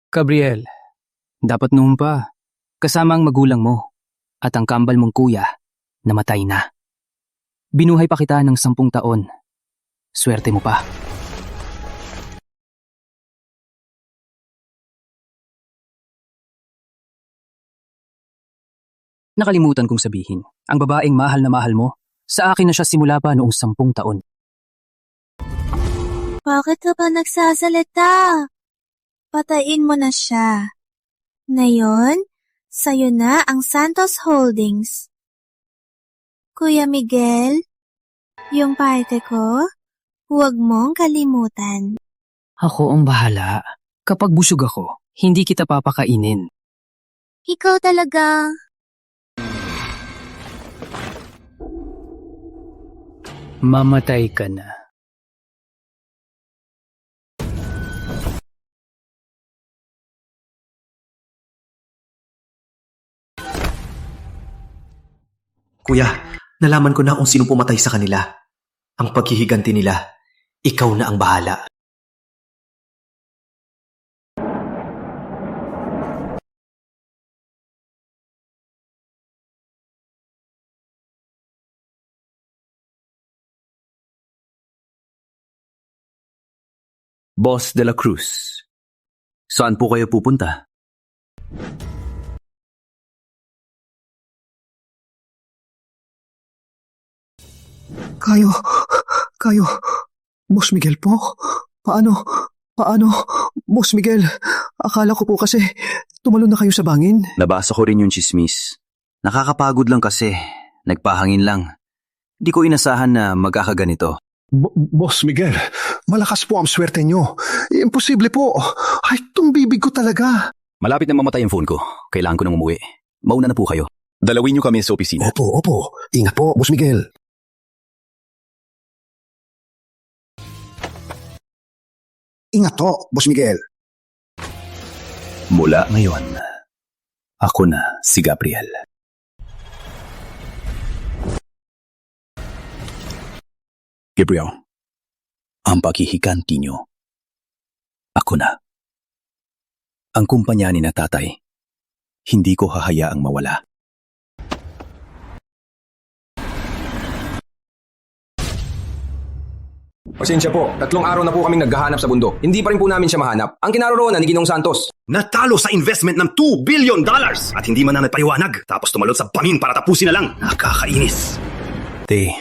Gabriel, dapat noon pa, kasama ang magulang mo at ang kambal mong kuya, namatay na. Binuhay pa kita ng 10 taon. Swerte mo pa. Nakalimutan kong sabihin, ang babaeng mahal na mahal mo, sa akin na siya simula pa noong 10 taon. Bakit ka pa nagsasalita? Patayin mo na siya. Ngayon, sa'yo na ang Santos Holdings. Kuya Miguel, yung parte ko, huwag mong kalimutan. Ako ang bahala. Kapag busog ako, hindi kita papakainin. Ikaw talaga. Mamatay ka na. Kuya, nalaman ko na kung sino pumatay sa kanila. Ang paghihiganti nila, ikaw na ang bahala. Boss de la Cruz, saan po kayo pupunta? Kayo, Boss Miguel po? Paano, Boss Miguel? Akala ko po kasi tumalon na kayo sa bangin. Nabasa ko rin yung chismis. Nakakapagod lang kasi, nagpahangin lang. Di ko inasahan na magkakaganito. Boss Miguel, malakas po ang swerte nyo. Imposible po. Ay, tumbibig ko talaga. Malapit na mamatay ang phone ko. Kailangan ko nang umuwi. Mauna na po kayo. Dalawin niyo kami sa opisina. Opo. Ingat po, Boss Miguel. Ingat po, Boss Miguel. Mula ngayon, ako na si Gabriel. Gabriel, ang paghihiganti niyo, ako na. Ang kumpanya ni na tatay, hindi ko hahayaang mawala. Pasensya po, 3 araw na po kaming naghahanap sa bundok. Hindi pa rin po namin siya mahanap. Ang kinaroroonan ni Ginong Santos. Natalo sa investment ng $2 billion at hindi man na nagpaliwanag. Tapos tumalon sa bangin para tapusin na lang. Nakakainis. Te,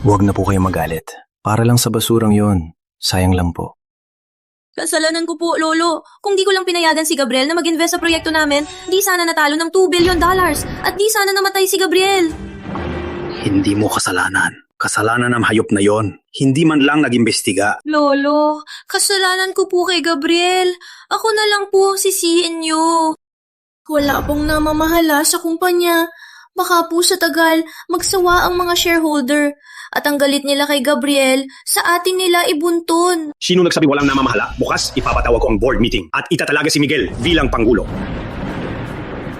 huwag na po kayo magalit. Para lang sa basurang yon. Sayang lang po. Kasalanan ko po, Lolo. Kung di ko lang pinayagan si Gabriel na mag-invest sa proyekto namin, di sana natalo ng $2 billion at di sana namatay si Gabriel. Hindi mo kasalanan. Kasalanan ng hayop na yon. Hindi man lang nag-imbestiga. Lolo, kasalanan ko po kay Gabriel. Ako na lang po ang sisihin niyo. Wala pong namamahala sa kumpanya. Baka po sa tagal, magsawa ang mga shareholder. At ang galit nila kay Gabriel, sa atin nila ibuntun. Sino nagsabi walang namamahala? Bukas, ipapatawag ko ang board meeting at itatalaga si Miguel bilang Pangulo.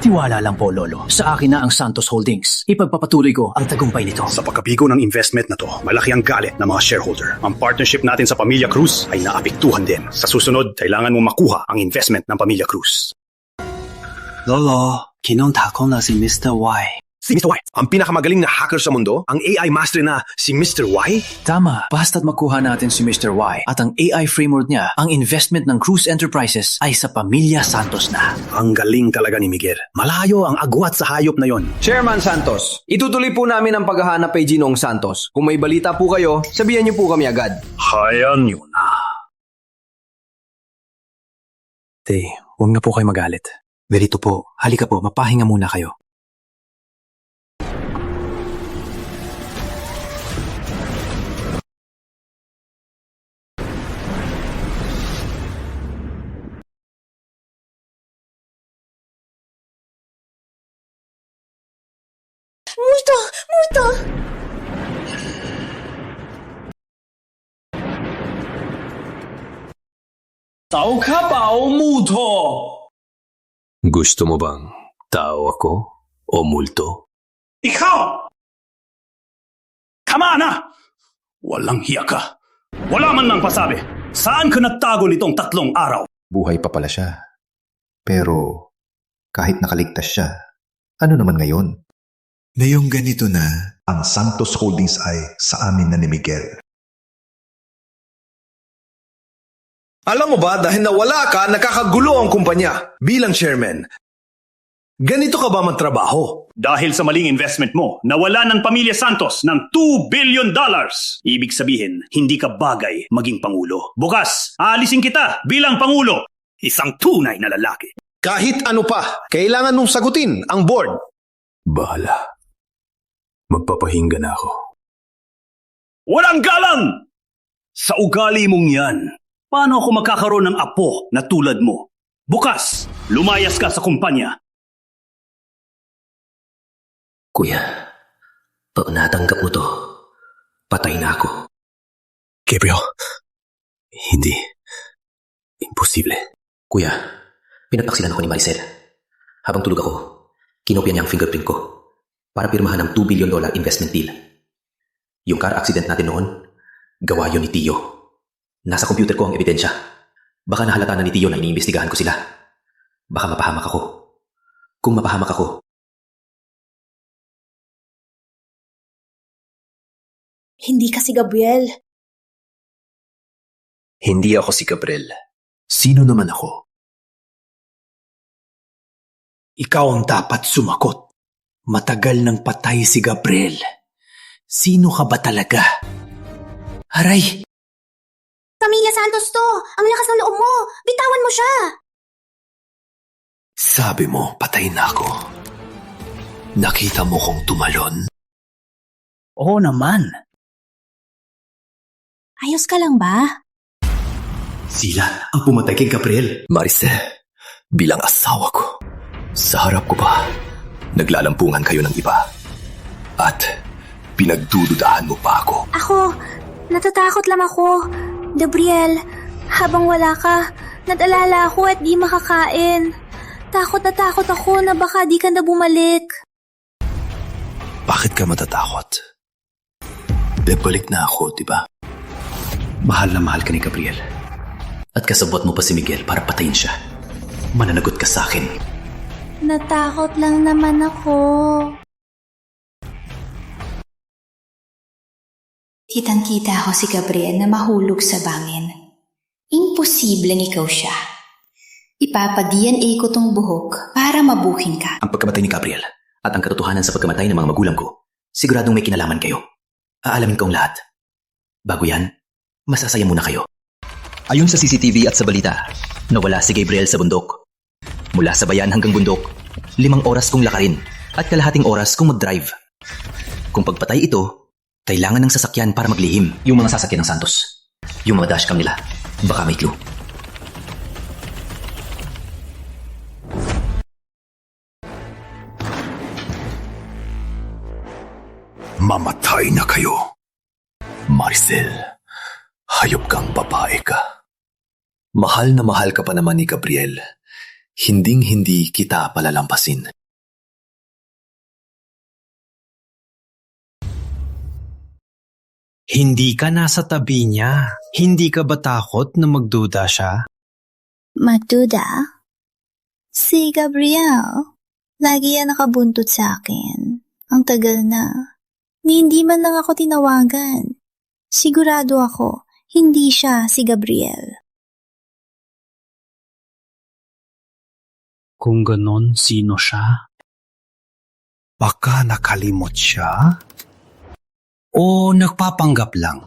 Tiwala lang po, Lolo. Sa akin na ang Santos Holdings. Ipagpapatuloy ko ang tagumpay nito. Sa pagkabigo ng investment na to, malaki ang galit ng mga shareholder. Ang partnership natin sa Pamilya Cruz ay naapektuhan din. Sa susunod, kailangan mong makuha ang investment ng Pamilya Cruz. Lolo, kinontak ko na si Mr. Y. Si Mr. Y, ang pinakamagaling na hacker sa mundo, ang AI master na si Mr. Y? Tama, basta't makuha natin si Mr. Y at ang AI framework niya, ang investment ng Cruz Enterprises ay sa Pamilya Santos na. Ang galing talaga ni Miguel. Malayo ang agwat sa hayop na yon. Chairman Santos, itutuloy po namin ang paghahanap kay Ginong Santos. Kung may balita po kayo, sabihan niyo po kami agad. Hayaan niyo na. Te, huwag na po kayo magalit. Ganito po, halika po, mapahinga muna kayo. Multo! Gusto mo bang tao ako o multo? Ikaw! Tama na! Walang hiya ka. Wala man lang pasabi. Saan ka nagtago nitong 3 araw? Buhay pa pala siya. Pero kahit nakaligtas siya, ano naman ngayon? Ngayong ganito na, ang Santos Holdings ay sa amin na ni Miguel. Alam mo ba, dahil nawala ka, nakakagulo ang kumpanya. Bilang chairman, ganito ka ba magtrabaho? Dahil sa maling investment mo, nawala ng pamilya Santos ng $2 billion. Ibig sabihin, hindi ka bagay maging pangulo. Bukas, aalisin kita bilang pangulo. Isang tunay na lalaki. Kahit ano pa, kailangan mong sagutin ang board. Bahala. Magpapahinga na ako. Walang galang! Sa ugali mong yan, paano ako makakaroon ng apo na tulad mo? Bukas, lumayas ka sa kumpanya. Kuya, pag natanggap mo to, patay na ako. Gabriel, hindi. Imposible. Kuya, pinagpaksilan ako ni Maricel. Habang tulog ako, kinopya niya ang fingerprint ko para pirmahan ang $2 billion investment deal. Yung car accident natin noon, gawa yun ni Tio. Nasa computer ko ang ebidensya. Baka nahalata na ni Tio na iniimbestigahan ko sila. Baka mapahamak ako. Kung mapahamak ako, Hindi kasi Gabriel. Hindi ako si Gabriel. Sino naman ako? Ikaw ang dapat sumakot. Matagal nang patay si Gabriel. Sino ka ba talaga? Aray! Pamilya Santos to! Ang lakas ng loob mo! Bitawan mo siya! Sabi mo, patay na ako. Nakita mo kong tumalon? Oo naman. Ayos ka lang ba? sila ang pumatay kay Gabriel. Maricel, bilang asawa ko, sa harap ko ba, naglalampungan kayo ng iba? At pinagdududahan mo pa ako? Ako, natatakot lang ako. Gabriel, habang wala ka, nag-alala ako at di makakain. Takot na takot ako na baka di ka na bumalik. Bakit ka matatakot? Bebalik na ako, di ba? Mahal na mahal ka ni Gabriel. At kasabot mo pa si Miguel para patayin siya. Mananagot ka sa akin. Natakot lang naman ako. Kitang-kita ko si Gabriel na mahulog sa bangin. Imposibleng ikaw siya. Ipapa-DNA ko tong buhok para mabuking ka. Ang pagkamatay ni Gabriel at ang katotohanan sa pagkamatay ng mga magulang ko, siguradong may kinalaman kayo. Aalamin ko ang lahat. Bago yan, masasaya muna kayo. Ayon sa CCTV at sa balita, nawala si Gabriel sa bundok. Mula sa bayan hanggang bundok, 5 oras kong lakarin at kalahating oras kong mag-drive. Kung pagpatay ito, kailangan ng sasakyan para maglihim. Yung mga sasakyan ng Santos. Yung mga dashcam nila. Baka may clue. Mamatay na kayo. Maricel, hayop kang babae ka. Mahal na mahal ka pa naman ni Gabriel. Hinding-hindi kita palalampasin. Hindi ka nasa tabi niya. Hindi ka ba takot na magduda siya? Magduda? Si Gabriel, lagi yan nakabuntot sa akin. Ang tagal na. Hindi man lang ako tinawagan. Sigurado ako, hindi siya si Gabriel. Kung ganon, sino siya? Baka nakalimot siya? O nagpapanggap lang?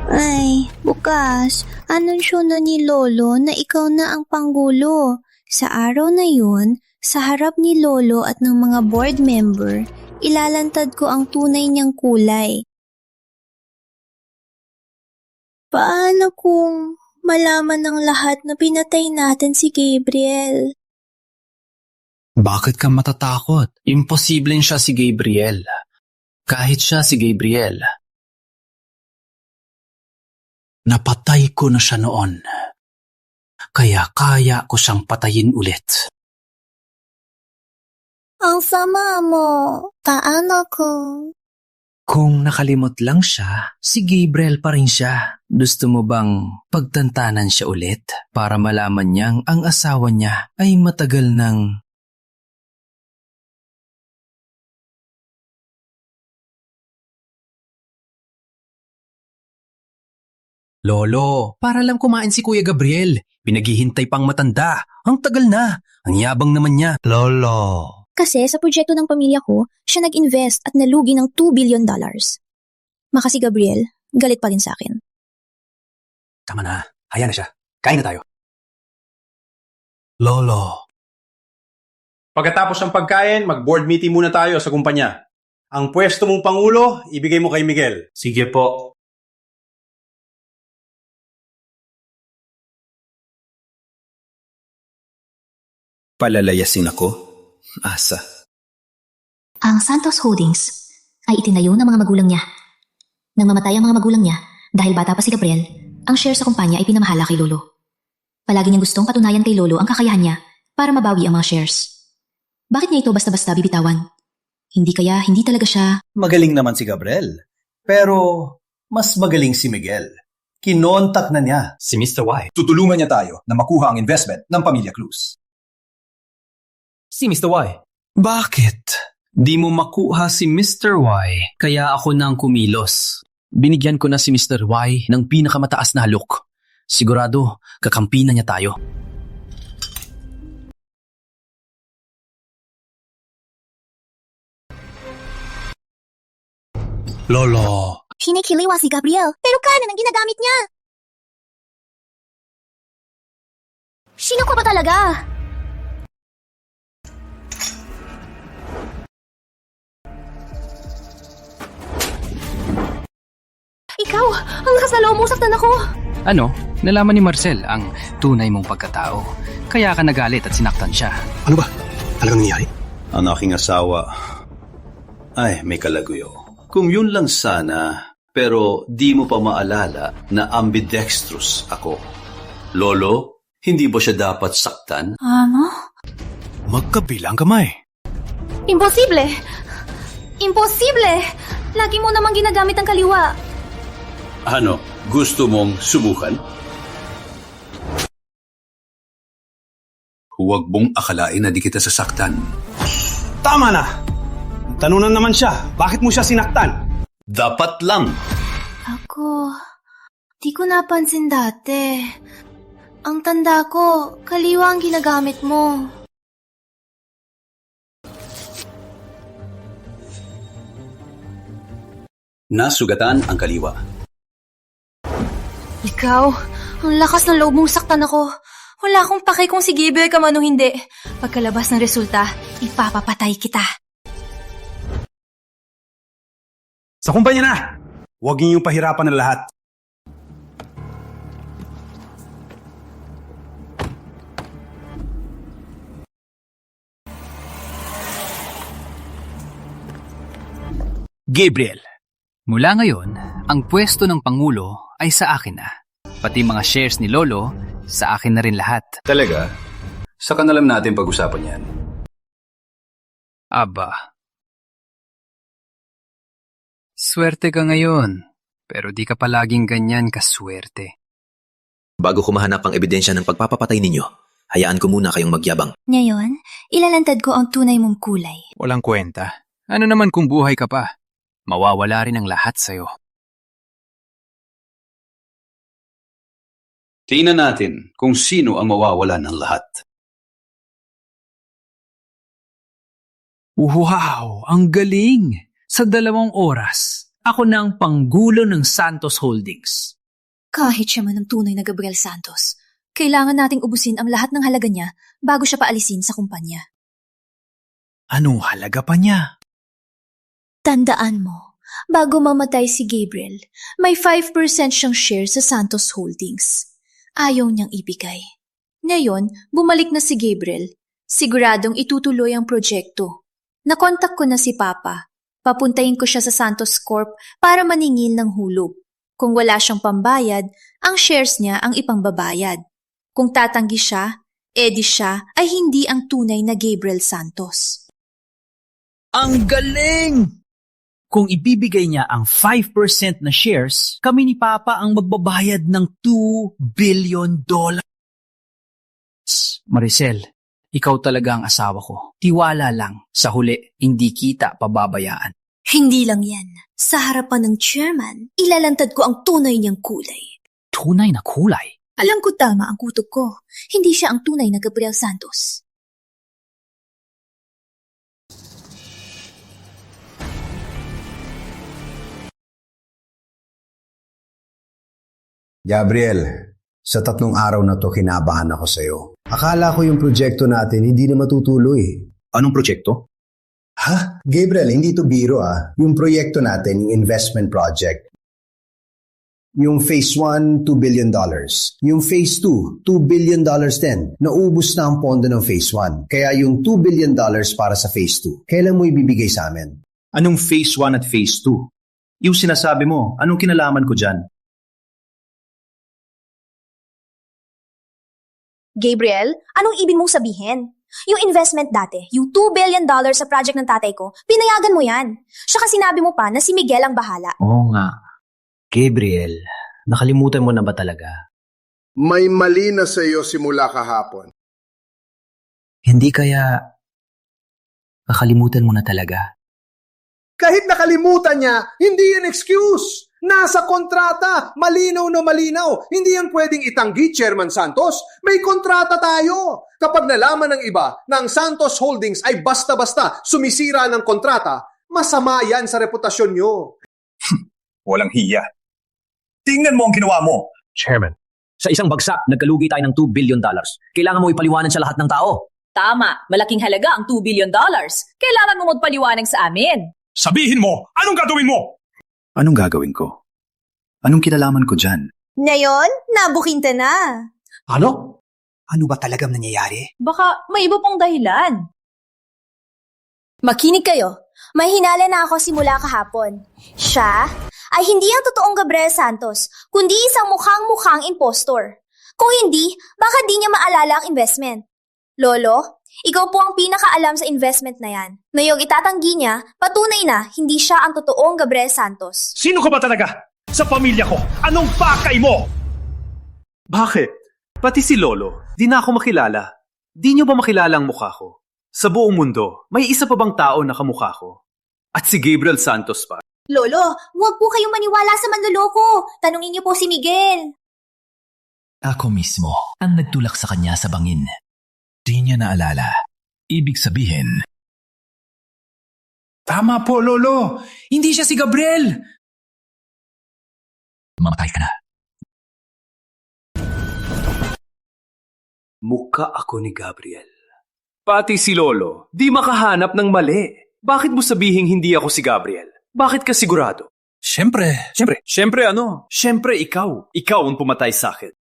Ay, bukas, anunsyo na ni Lolo na ikaw na ang panggulo. Sa araw na yun, sa harap ni Lolo at ng mga board member, ilalantad ko ang tunay niyang kulay. Paano kung malaman ng lahat na pinatay natin si Gabriel? Bakit ka matatakot? Imposibleng siya si Gabriel. Kahit siya si Gabriel. Napatay ko na siya noon. Kaya kaya ko siyang patayin ulit. Ang sama mo, paano ko? Kung nakalimot lang siya, si Gabriel pa rin siya. Gusto mo bang pagtantanan siya ulit para malaman niyang ang asawa niya ay matagal ng... Lolo, para lang kumain si Kuya Gabriel. Pinaghihintay pang matanda. Ang tagal na. Ang yabang naman niya. Lolo. Kasi sa proyekto ng pamilya ko, siya nag-invest at nalugi ng $2 billion. Maka si Gabriel, galit pa rin sa akin. Tama na. Hayaan na siya. Kain na tayo. Lolo. Pagkatapos ng pagkain, mag-board meeting muna tayo sa kumpanya. Ang pwesto mong pangulo, ibigay mo kay Miguel. Sige po. Palalayasin ako? Asa? Ang Santos Holdings ay itinayo ng mga magulang niya. Nang mamatay ang mga magulang niya, dahil bata pa si Gabriel, ang share sa kumpanya ay pinamahala kay Lolo. Palagi niyang gustong patunayan kay Lolo ang kakayahan niya para mabawi ang mga shares. Bakit niya ito basta-basta bibitawan? Hindi talaga siya... Magaling naman si Gabriel. Pero mas magaling si Miguel. Kinontak na niya Si Mr. Y. Tutulungan niya tayo na makuha ang investment ng Pamilya Cruz. Si Mr. Y. Bakit? Di mo makuha si Mr. Y, kaya ako nang kumilos. Binigyan ko na si Mr. Y ng pinakamataas na halok. Sigurado, kakampi na niya tayo. Lolo. Kinikiliwa si Gabriel, pero kanan ang ginagamit niya. Sino ka ba talaga? Ikaw, ang lakas na loob mo, saktan ako. Ano? Nalaman ni Marcel ang tunay mong pagkatao. Kaya ka nagalit at sinaktan siya. Ano ba? Talagang nangyari? Ang aking asawa ay may kalaguyo. Kung yun lang sana, pero di mo pa maalala na ambidextrous ako. Lolo, hindi ba siya dapat saktan? Ano? Magkabilang kamay. Imposible! Imposible! Lagi mo namang ginagamit ang kaliwa. Ano, gusto mong subukan? Huwag mong akalain na di kita sasaktan. Tama na! Tanunan naman siya. Bakit mo siya sinaktan? Dapat lang. Ako, di ko napansin dati. Ang tanda ko, kaliwa ang ginagamit mo. Nasugatan ang kaliwa. Ikaw, ang lakas ng loob mong saktan ako. Wala akong pake kung si Gabriel ka man o hindi. Pagkalabas ng resulta, ipapapatay kita. Sa kumpanya na! Huwag niyong pahirapan ng lahat. Gabriel, mula ngayon, ang pwesto ng Pangulo ay sa akin na. Pati mga shares ni Lolo, sa akin na rin lahat. Talaga? Saka na lang natin pag-usapan yan. Aba. Swerte ka ngayon, pero di ka palaging ganyan kaswerte. Bago ko mahanap ang ebidensya ng pagpapapatay ninyo, hayaan ko muna kayong magyabang. Ngayon, ilalantad ko ang tunay mong kulay. Walang kwenta. Ano naman kung buhay ka pa? Mawawala rin ang lahat sa'yo. Tingnan natin kung sino ang mawawala ng lahat. Wow! Ang galing! Sa 2 oras, ako na ang panggulo ng Santos Holdings. Kahit siya man ang tunay na Gabriel Santos, kailangan nating ubusin ang lahat ng halaga niya bago siya paalisin sa kumpanya. Anong halaga pa niya? Tandaan mo, bago mamatay si Gabriel, may 5% siyang share sa Santos Holdings. Ayaw niyang ibigay. Ngayon, bumalik na si Gabriel. Siguradong itutuloy ang proyekto. Nakontak ko na si Papa. Papuntahin ko siya sa Santos Corp para maningil ng hulog. Kung wala siyang pambayad, ang shares niya ang ipangbabayad. Kung tatanggi siya, edi siya ay hindi ang tunay na Gabriel Santos. Ang galing! Kung ibibigay niya ang 5% na shares, kami ni Papa ang magbabayad ng $2 billion. Maricel, ikaw talaga ang asawa ko. Tiwala lang. Sa huli, hindi kita pababayaan. Hindi lang yan. Sa harapan ng chairman, ilalantad ko ang tunay niyang kulay. Tunay na kulay. Alam ko tama ang kutob ko. Hindi siya ang tunay na Gabriel Santos. Gabriel, sa 3 araw na to kinabahan ako sa'yo. Akala ko yung proyekto natin hindi na matutuloy. Anong proyekto? Ha? Gabriel, hindi to biro Yung proyekto natin, yung investment project. Yung phase 1, $2 billion. Yung phase 2, $2 billion din. Naubos na ang pondo ng phase 1. Kaya yung $2 billion para sa phase 2, kailan mo ibibigay sa amin? Anong phase 1 at phase 2? Yung sinasabi mo, anong kinalaman ko dyan? Gabriel, anong ibig mong sabihin? Yung investment dati, yung $2 billion sa project ng tatay ko, pinayagan mo yan. Saka sinabi mo pa na si Miguel ang bahala. Oo nga. Gabriel, nakalimutan mo na ba talaga? May mali na sa iyo simula kahapon. Hindi kaya nakalimutan mo na talaga? Kahit nakalimutan niya, hindi yan excuse. Nasa kontrata, malinaw na malinaw. Hindi yan pwedeng itanggi, Chairman Santos. May kontrata tayo. Kapag nalaman ng iba na ang Santos Holdings ay basta-basta sumisira ng kontrata, masama yan sa reputasyon nyo. Walang hiya. Tingnan mo ang ginawa mo. Chairman, sa isang bagsak, nagkalugi tayo ng $2 billion. Kailangan mo ipaliwanag sa lahat ng tao. Tama, malaking halaga ang $2 billion. Kailangan mo magpaliwanag sa amin. Sabihin mo, anong gagawin mo? Anong gagawin ko? Anong kinalaman ko dyan? Ngayon, nabukinta na. Ano? Ano ba talagang nangyayari? Baka may iba pang dahilan. Makinig kayo. May hinala na ako simula kahapon. Siya ay hindi ang totoong Gabriel Santos, kundi isang mukhang-mukhang impostor. Kung hindi, baka di niya maalala ang investment. Lolo, ikaw po ang pinakaalam sa investment na yan. Ngayong itatanggi niya, patunay na hindi siya ang totoong Gabriel Santos. Sino ka ba talaga? Sa pamilya ko, anong pakay mo? Bakit? Pati si Lolo, di na ako makilala. Di niyo ba makilala ang mukha ko? Sa buong mundo, may isa pa bang tao na kamukha ko? At si Gabriel Santos pa. Lolo, huwag po kayong maniwala sa manloloko. Tanungin niyo po si Miguel. Ako mismo ang nagtulak sa kanya sa bangin. Di niya naalala. Ibig sabihin... Tama po, Lolo. Hindi siya si Gabriel. Mamatay ka na. Mukha ako ni Gabriel. Pati si Lolo, di makahanap ng mali. Bakit mo sabihing hindi ako si Gabriel? Bakit ka sigurado? Siyempre. Siyempre ano? Siyempre ikaw. Ikaw ang pumatay sa akin.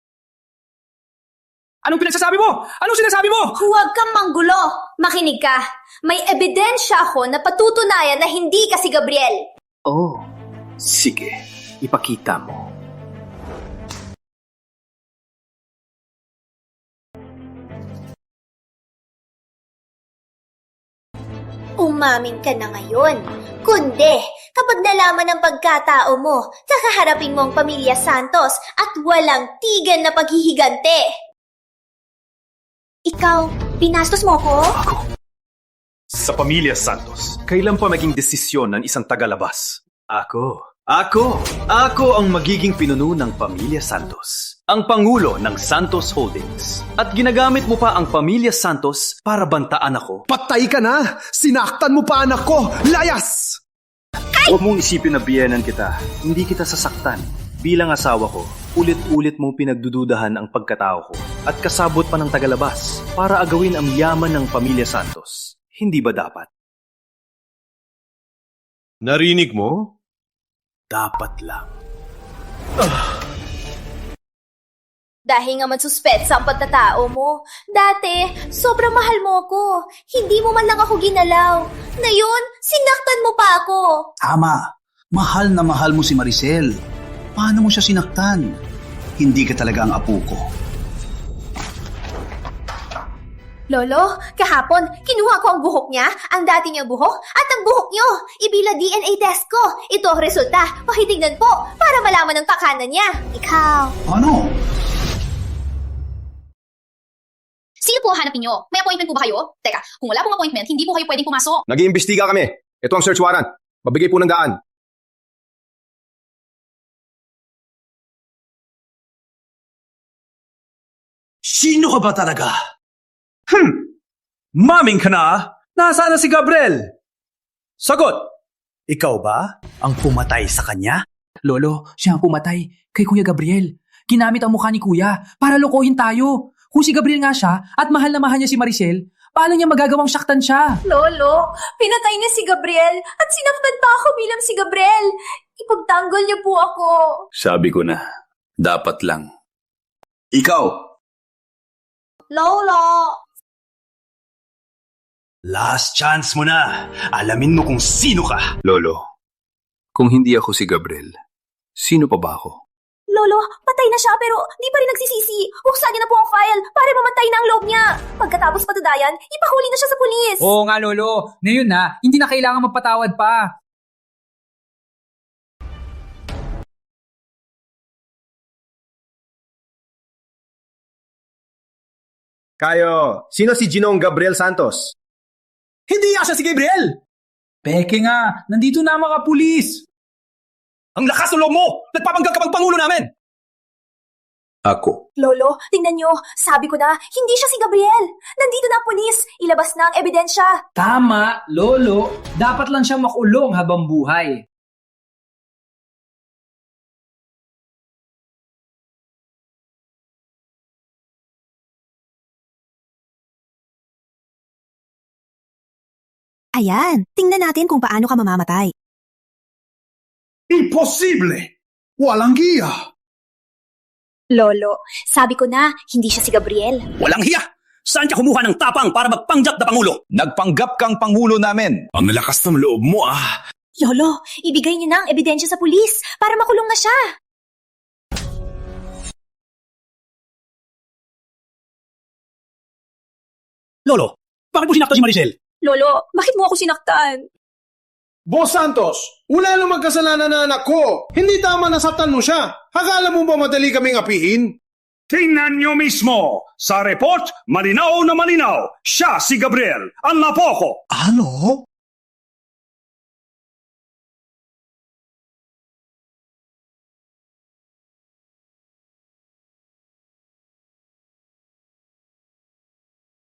Anong pinagsasabi mo? Anong sinasabi mo? Huwag kang manggulo. Makinig ka. May ebidensya ako na patutunayan na hindi ka si Gabriel. Oh, sige. Ipakita mo. Umamin ka na ngayon. Kundi, kapag nalaman ang pagkatao mo, kakaharapin mo ang pamilya Santos at walang tigan na paghihigante. Ikaw, pinastos mo ko? Sa pamilya Santos, kailan pa naging desisyon ng isang tagalabas? Ako ang magiging pinuno ng pamilya Santos. Ang pangulo ng Santos Holdings. At ginagamit mo pa ang pamilya Santos para bantaan ako. Patay ka na! Sinaktan mo pa anak ko! Layas! Huwag mong isipin na biyenan kita. Hindi kita sasaktan. Bilang asawa ko, ulit-ulit mong pinagdududahan ang pagkatao ko at kasabot pa ng tagalabas para agawin ang yaman ng pamilya Santos. Hindi ba dapat? Narinig mo? Dapat lang. Dahil nga magsuspetsa ang pagkatao mo. Dati, sobrang mahal mo ako. Hindi mo man lang ako ginalaw. Ngayon, sinaktan mo pa ako. Tama. Mahal na mahal mo si Maricel. Paano mo siya sinaktan? Hindi ka talaga ang apo ko. Lolo, kahapon, kinuha ko ang buhok niya, ang dati niyang buhok, at ang buhok niyo. Ibila DNA test ko. Ito ang resulta. Pakitignan po, para malaman ang pakanan niya. Ikaw. Ano? Sino po hanapin nyo? May appointment po ba kayo? Teka, kung wala pong appointment, hindi po kayo pwedeng pumasok. Nag-iimbestiga kami. Ito ang search warrant. Mabigay po ng daan. Sino ka ba talaga? Maming ka na? Nasaan na si Gabriel? Sagot! Ikaw ba ang pumatay sa kanya? Lolo, siya ang pumatay kay Kuya Gabriel. Ginamit ang mukha ni Kuya para lokohin tayo. Kung si Gabriel nga siya at mahal na mahal niya si Maricel, paano niya magagawang saktan siya? Lolo, pinatay niya si Gabriel at sinaktan pa ako bilang si Gabriel. Ipagtanggol niyo po ako. Sabi ko na, dapat lang. Ikaw! Lolo! Last chance mo na. Alamin mo kung sino ka. Lolo, kung hindi ako si Gabriel, sino pa ba ako? Lolo, patay na siya pero di pa rin nagsisisi. Buksan niyo na po ang file para mamatay na ang loob niya. Pagkatapos patadayan, ipahuli na siya sa pulis. Oo nga, Lolo. Ngayon na, hindi na kailangan magpatawad pa. Kayo, sino si Ginong Gabriel Santos? Hindi siya si Gabriel! Peke nga, nandito na mga pulis. Ang lakas ng loob mo! Nagpapanggap ka pang pangulo namin! Ako. Lolo, tingnan niyo. Sabi ko na, hindi siya si Gabriel. Nandito na ang pulis. Ilabas na ang ebidensya. Tama, Lolo. Dapat lang siya makulong habang buhay. Ayan, tingnan natin kung paano ka mamamatay. Imposible! Walang giya! Lolo, sabi ko na, hindi siya si Gabriel. Walang hiya! Saan ka kumuha ng tapang para magpanggap na pangulo? Nagpanggap kang pangulo namin. Ang lakas ng loob mo ah! Lolo, ibigay niyo na ang ebidensya sa pulis para makulong na siya. Lolo, bakit mo sinaktan si Maricel? Lolo, bakit mo ako sinaktan? Boss Santos, wala namang kasalanan na anak ko. Hindi tama na saktan mo siya. Akala mo ba madali kaming apihin? Tingnan nyo mismo! Sa report, malinaw na malinaw. Siya si Gabriel, ang apo ko. Ano?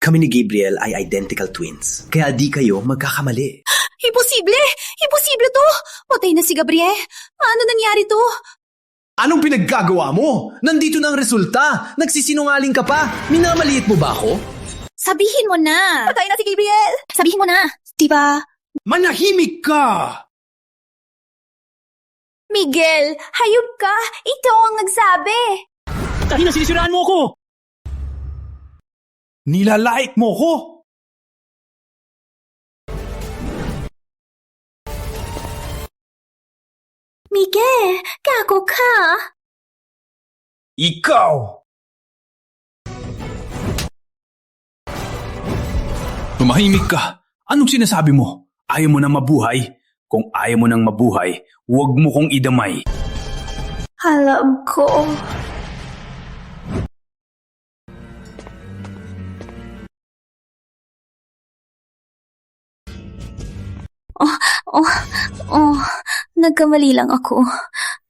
Kami ni Gabriel ay identical twins. Kaya di kayo magkakamali. Imposible! Imposible to! Patay na si Gabriel. Paano nangyari to? Anong pinaggagawa mo? Nandito na ang resulta. Nagsisinungaling ka pa. Minamaliit mo ba ako? Sabihin mo na! Patay na si Gabriel! Sabihin mo na! Diba? Manahimik ka! Miguel, hayop ka! Ito ang nagsabi! Kanina sinisiraan mo ko! Nilalait mo ko! Miguel, gago ka! Ikaw! Tumahimik ka! Anong sinasabi mo? Ayaw mo nang mabuhay? Kung ayaw mo nang mabuhay, huwag mo kong idamay. Alam ko. Nagkamali lang ako.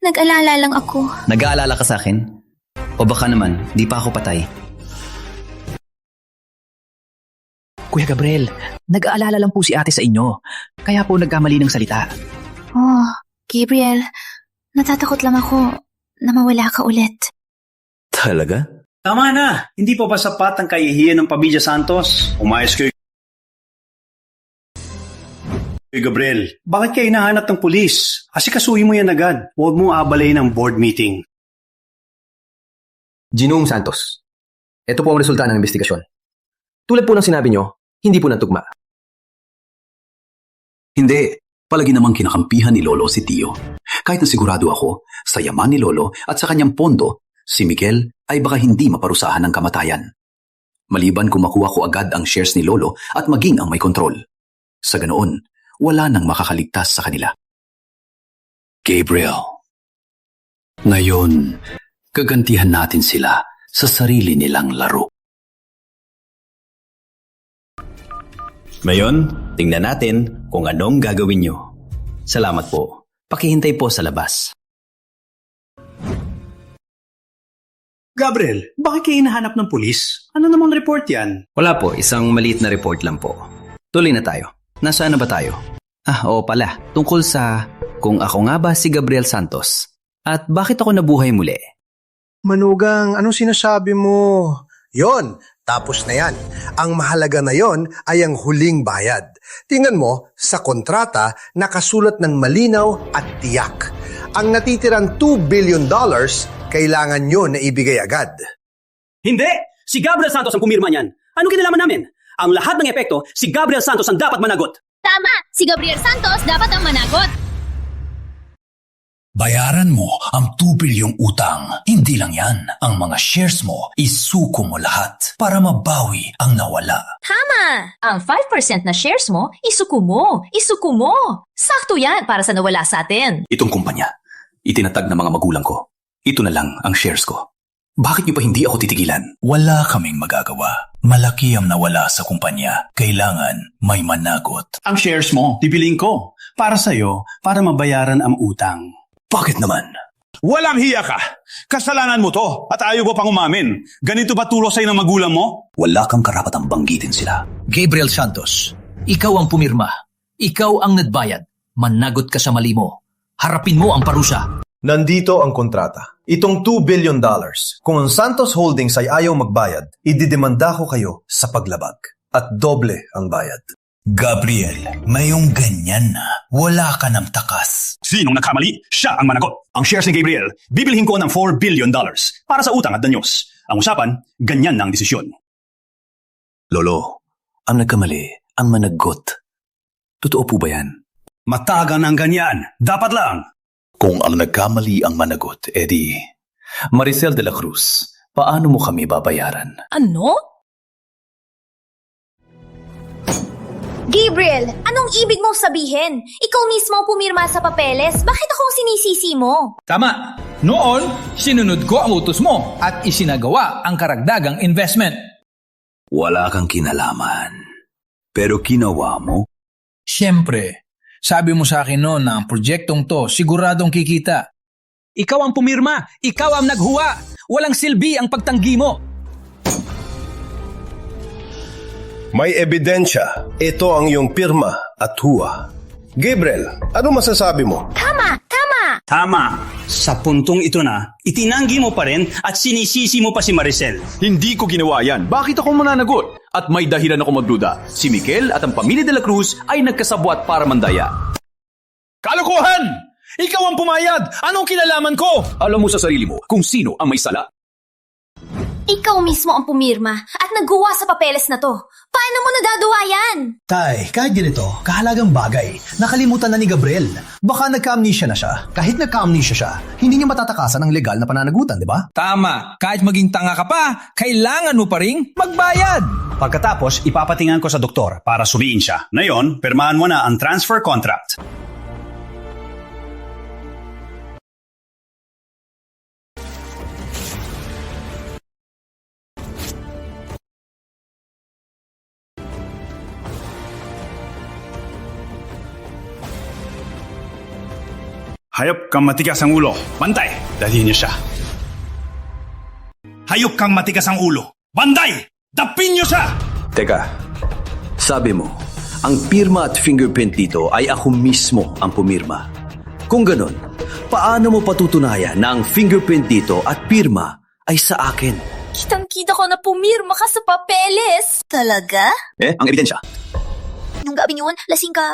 Nag-alala lang ako. Nag-aalala ka sa akin? O baka naman, di pa ako patay? Kuya Gabriel, nag-aalala lang po si ate sa inyo. Kaya po nagkamali ng salita. Oh, Gabriel, natatakot lang ako na mawala ka ulit. Talaga? Tama na! Hindi pa ba sapat ang kahihiyan ng Pamilya Santos? Umayos kayo. Gabriel, bakit kayo hinahanap ng pulis? Asikasuhin mo yan agad. Huwag mo abalayin ang board meeting. Ginong Santos, ito po ang resulta ng investigasyon. Tulad po ng sinabi nyo, hindi po natugma. Hindi. Palagi namang kinakampihan ni Lolo si Tio. Kahit na sigurado ako, sa yaman ni Lolo at sa kanyang pondo, si Miguel ay baka hindi maparusahan ng kamatayan. Maliban kung makuha ko agad ang shares ni Lolo at maging ang may kontrol. Sa ganoon, wala nang makakaligtas sa kanila. Gabriel, ngayon, gagantihan natin sila sa sarili nilang laro. Ngayon, tingnan natin kung anong gagawin nyo. Salamat po. Pakihintay po sa labas. Gabriel, bakit kayo hinahanap ng pulis? Ano namang report yan? Wala po, isang maliit na report lang po. Tuloy na tayo. Nasaan na ba tayo? Oo pala, tungkol sa kung ako nga ba si Gabriel Santos at bakit ako nabuhay muli. Manugang, anong sinasabi mo? Yon, tapos na yan. Ang mahalaga na yon ay ang huling bayad. Tingnan mo, sa kontrata, nakasulat ng malinaw at tiyak. Ang natitirang $2 billion, kailangan nyo na ibigay agad. Hindi! Si Gabriel Santos ang pumirma niyan. Anong kinalaman namin? Ang lahat ng epekto, si Gabriel Santos ang dapat managot. Tama! Si Gabriel Santos dapat ang managot! Bayaran mo ang 2 bilyong utang. Hindi lang yan. Ang mga shares mo, isuko mo lahat para mabawi ang nawala. Tama! Ang 5% na shares mo, isuko mo! Isuko mo! Sakto yan para sa nawala sa atin. Itong kumpanya, itinatag ng mga magulang ko. Ito na lang ang shares ko. Bakit niyo pa hindi ako titigilan? Wala kaming magagawa. Malaki ang nawala sa kumpanya. Kailangan may managot. Ang shares mo, bibiliin ko. Para sa'yo, para mabayaran ang utang. Bakit naman? Walang hiya ka! Kasalanan mo to at ayaw mo pang umamin. Ganito ba tulo sa'yo ng magulang mo? Wala kang karapatang banggitin sila. Gabriel Santos, ikaw ang pumirma. Ikaw ang nagbayad. Managot ka sa mali mo. Harapin mo ang parusa. Nandito ang kontrata. Itong $2 billion. Kung ang Santos Holdings ay ayaw magbayad, ididemanda ko kayo sa paglabag. At doble ang bayad. Gabriel, ngayong ganyan na, wala ka ng takas. Sinong nagkamali? Siya ang managot. Ang shares ni Gabriel, bibilhin ko ng $4 billion para sa utang at danyos. Ang usapan, ganyan na ang desisyon. Lolo, ang nagkamali, ang managot. Totoo po ba yan? Matagal ng ganyan. Dapat lang. Kung ang nagkamali ang managot, edi, Maricel de la Cruz, paano mo kami babayaran? Ano? Gabriel, anong ibig mong sabihin? Ikaw mismo ang pumirma sa papeles. Bakit ako ang sinisisi mo? Tama. Noon, sinunod ko ang utos mo at isinagawa ang karagdagang investment. Wala kang kinalaman. Pero ginawa mo? Siyempre, sabi mo sa akin noon na ang proyektong to siguradong kikita. Ikaw ang pumirma, ikaw ang naghuwa. Walang silbi ang pagtanggi mo. May ebidensya. Ito ang iyong pirma at huwa. Gabriel, ano masasabi mo? Tama! Tama! Tama. Sa puntong ito na, itinanggi mo pa rin at sinisisi mo pa si Maricel. Hindi ko ginawa yan. Bakit ako mananagot? At may dahilan ako magduda. Si Miguel at ang pamilya de la Cruz ay nagkasabwat para mandaya. Kalokohan! Ikaw ang pumayad! Anong kinalaman ko? Alam mo sa sarili mo kung sino ang may sala. Ikaw mismo ang pumirma at naggawa sa papeles na to. Paano mo nadadawa yan? Tay, kahit ganito, kahalagang bagay. Nakalimutan na ni Gabriel. Baka nagka-amnesia na siya. Kahit nagka-amnesia siya, hindi niya matatakasan ang legal na pananagutan, di ba? Tama. Kahit maging tanga ka pa, kailangan mo pa ring magbayad. Pagkatapos, ipapatingan ko sa doktor para sumiin siya. Ngayon, pirmahan mo na ang transfer contract. Hayop kang matigas ang ulo. Bantay! Dalhin niyo siya. Hayop kang matigas ang ulo. Bantay! Dapin niyo siya! Teka, sabi mo, ang pirma at fingerprint dito ay ako mismo ang pumirma. Kung ganun, paano mo patutunayan na ang fingerprint dito at pirma ay sa akin? Kitang-kita ko na pumirma ka sa papeles. Talaga? Ang ebidensya. Nung gabi yun, lasing ka.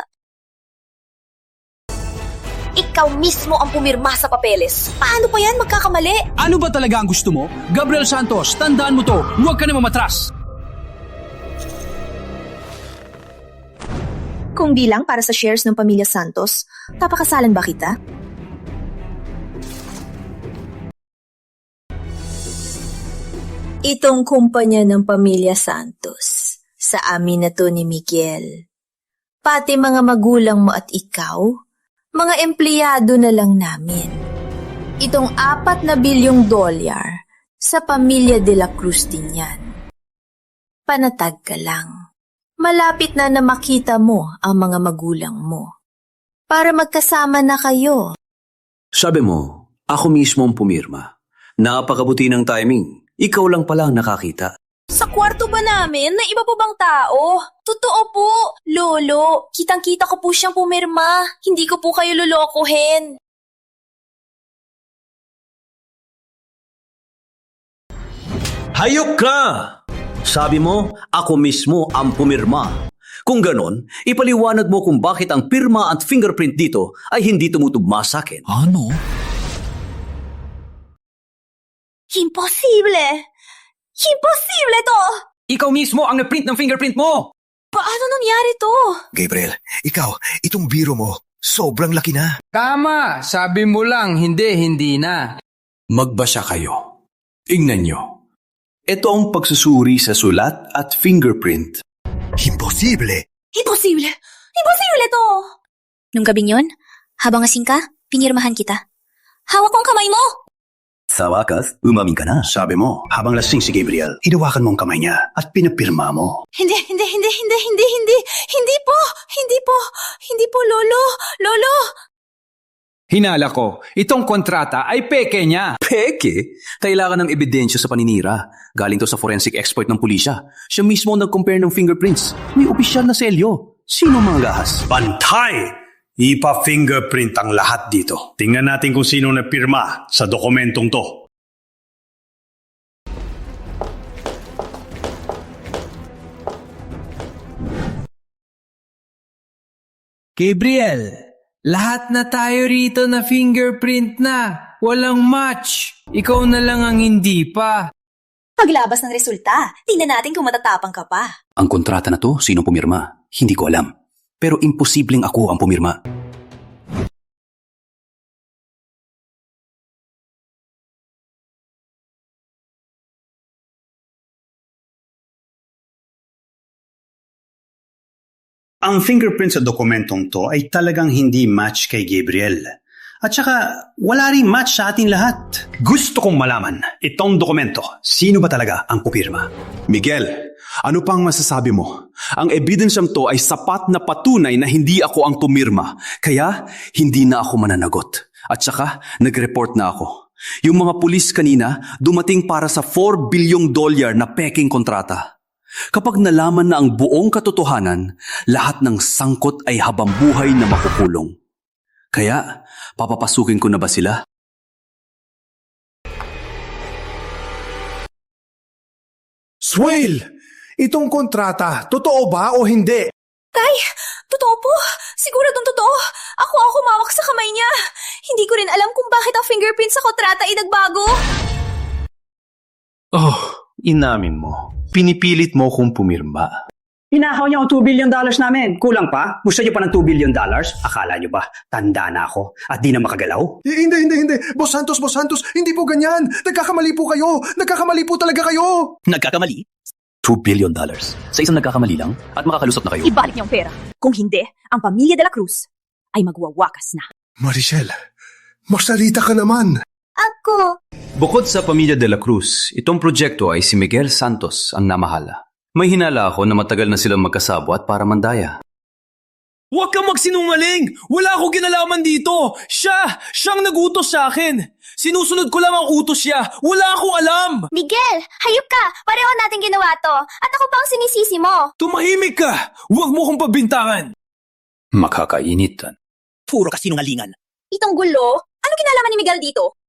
Ikaw mismo ang pumirma sa papeles. Paano pa yan magkakamali? Ano ba talaga ang gusto mo? Gabriel Santos, tandaan mo to. Huwag ka na mamatras. Kung di lang para sa shares ng pamilya Santos, papakasalan ba kita? Itong kumpanya ng pamilya Santos, sa amin na to ni Miguel. Pati mga magulang mo at ikaw, mga empleyado na lang namin. Itong 4 na bilyong dolyar, sa pamilya de la Cruz din yan. Panatag ka lang. Malapit na makita mo ang mga magulang mo. Para magkasama na kayo. Sabi mo, ako mismo ang pumirma. Napakabuti ng timing. Ikaw lang pala ang nakakita. Sa kwarto ba namin na iba po bang tao? Totoo po, Lolo. Kitang-kita ko po siyang pumirma. Hindi ko po kayo lolokohin. Hayok ka! Sabi mo, ako mismo ang pumirma. Kung ganon, ipaliwanag mo kung bakit ang pirma at fingerprint dito ay hindi tumutugma sa akin. Ano? Imposible! Imposible to! Ikaw mismo ang nag-print ng fingerprint mo! Paano nangyari to? Gabriel, ikaw, itong biro mo, sobrang laki na. Tama, sabi mo lang, hindi na. Magbasa kayo. Tingnan nyo. Ito ang pagsusuri sa sulat at fingerprint. Imposible! Imposible! Imposible to! Nung gabing yon, habang asing ka, pinirmahan kita. Hawak ko ang kamay mo! Sa wakas, umamin ka na. Sabi mo, habang lasing si Gabriel, hinawakan mo ang kamay niya at pinapirma mo. Hindi po, Lolo. Hinala ko, itong kontrata ay peke niya. Peke? Kailangan ng ebidensya sa paninira. Galing to sa forensic expert ng pulisya. Siya mismo ang nag-compare ng fingerprints. May opisyal na selyo. Sino mga gahas? Bantay! Ipa-fingerprint ang lahat dito. Tingnan natin kung sino nagpirma sa dokumentong to. Gabriel, lahat na tayo rito na fingerprint na. Walang match. Ikaw na lang ang hindi pa. Paglabas ng resulta, tingnan natin kung matatapang ka pa. Ang kontrata na to, sino pumirma? Hindi ko alam. Pero imposibleng ako ang pumirma. Ang fingerprint sa dokumentong to ay talagang hindi match kay Gabriel. At saka, wala ring match sa ating lahat. Gusto kong malaman, itong dokumento, sino ba talaga ang pupirma? Miguel, ano pang masasabi mo? Ang ebidensyang to ay sapat na patunay na hindi ako ang pumirma. Kaya, hindi na ako mananagot. At saka, nag-report na ako. Yung mga pulis kanina, dumating para sa $4 billion na peking kontrata. Kapag nalaman na ang buong katotohanan, lahat ng sangkot ay habambuhay na makukulong. Kaya, papapasukin ko na ba sila? Swale! Itong kontrata, totoo ba o hindi? Tay, totoo po. Siguradong totoo. Ako ang humawak sa kamay niya. Hindi ko rin alam kung bakit ang fingerprint sa kontrata ay nagbago. Oh, inamin mo. Pinipilit mo kung pumirma. Hinakaw niya ang $2 billion namin. Kulang pa? Gusto niyo pa ng $2 billion? Akala niyo ba, tanda na ako at di na makagalaw? Hindi. Boss Santos, hindi po ganyan. Nagkakamali po kayo. Nagkakamali po talaga kayo. Nagkakamali? $2 billion. Sa isang nagkakamali lang at makakalusot na kayo. Ibalik niyo ang pera. Kung hindi, ang pamilya de la Cruz ay magwawakas na. Maricel, magsalita ka naman. Ako. Bukod sa pamilya de la Cruz, itong proyekto ay si Miguel Santos ang namahala. May hinala ako na matagal na silang magkasabwat para mandaya. Huwag kang magsinungaling! Wala akong ginalaman dito! Siyang nag-utos sa akin! Sinusunod ko lang ang utos niya! Wala akong alam! Miguel, hayop ka. Pareho natin ginawa to. At ako pa ang sinisisi mo. Tumahimik ka! Huwag mo kong pagbintangan! Makakainitan. Puro kasinungalingan. Itong gulo? Ano kinalaman ni Miguel dito?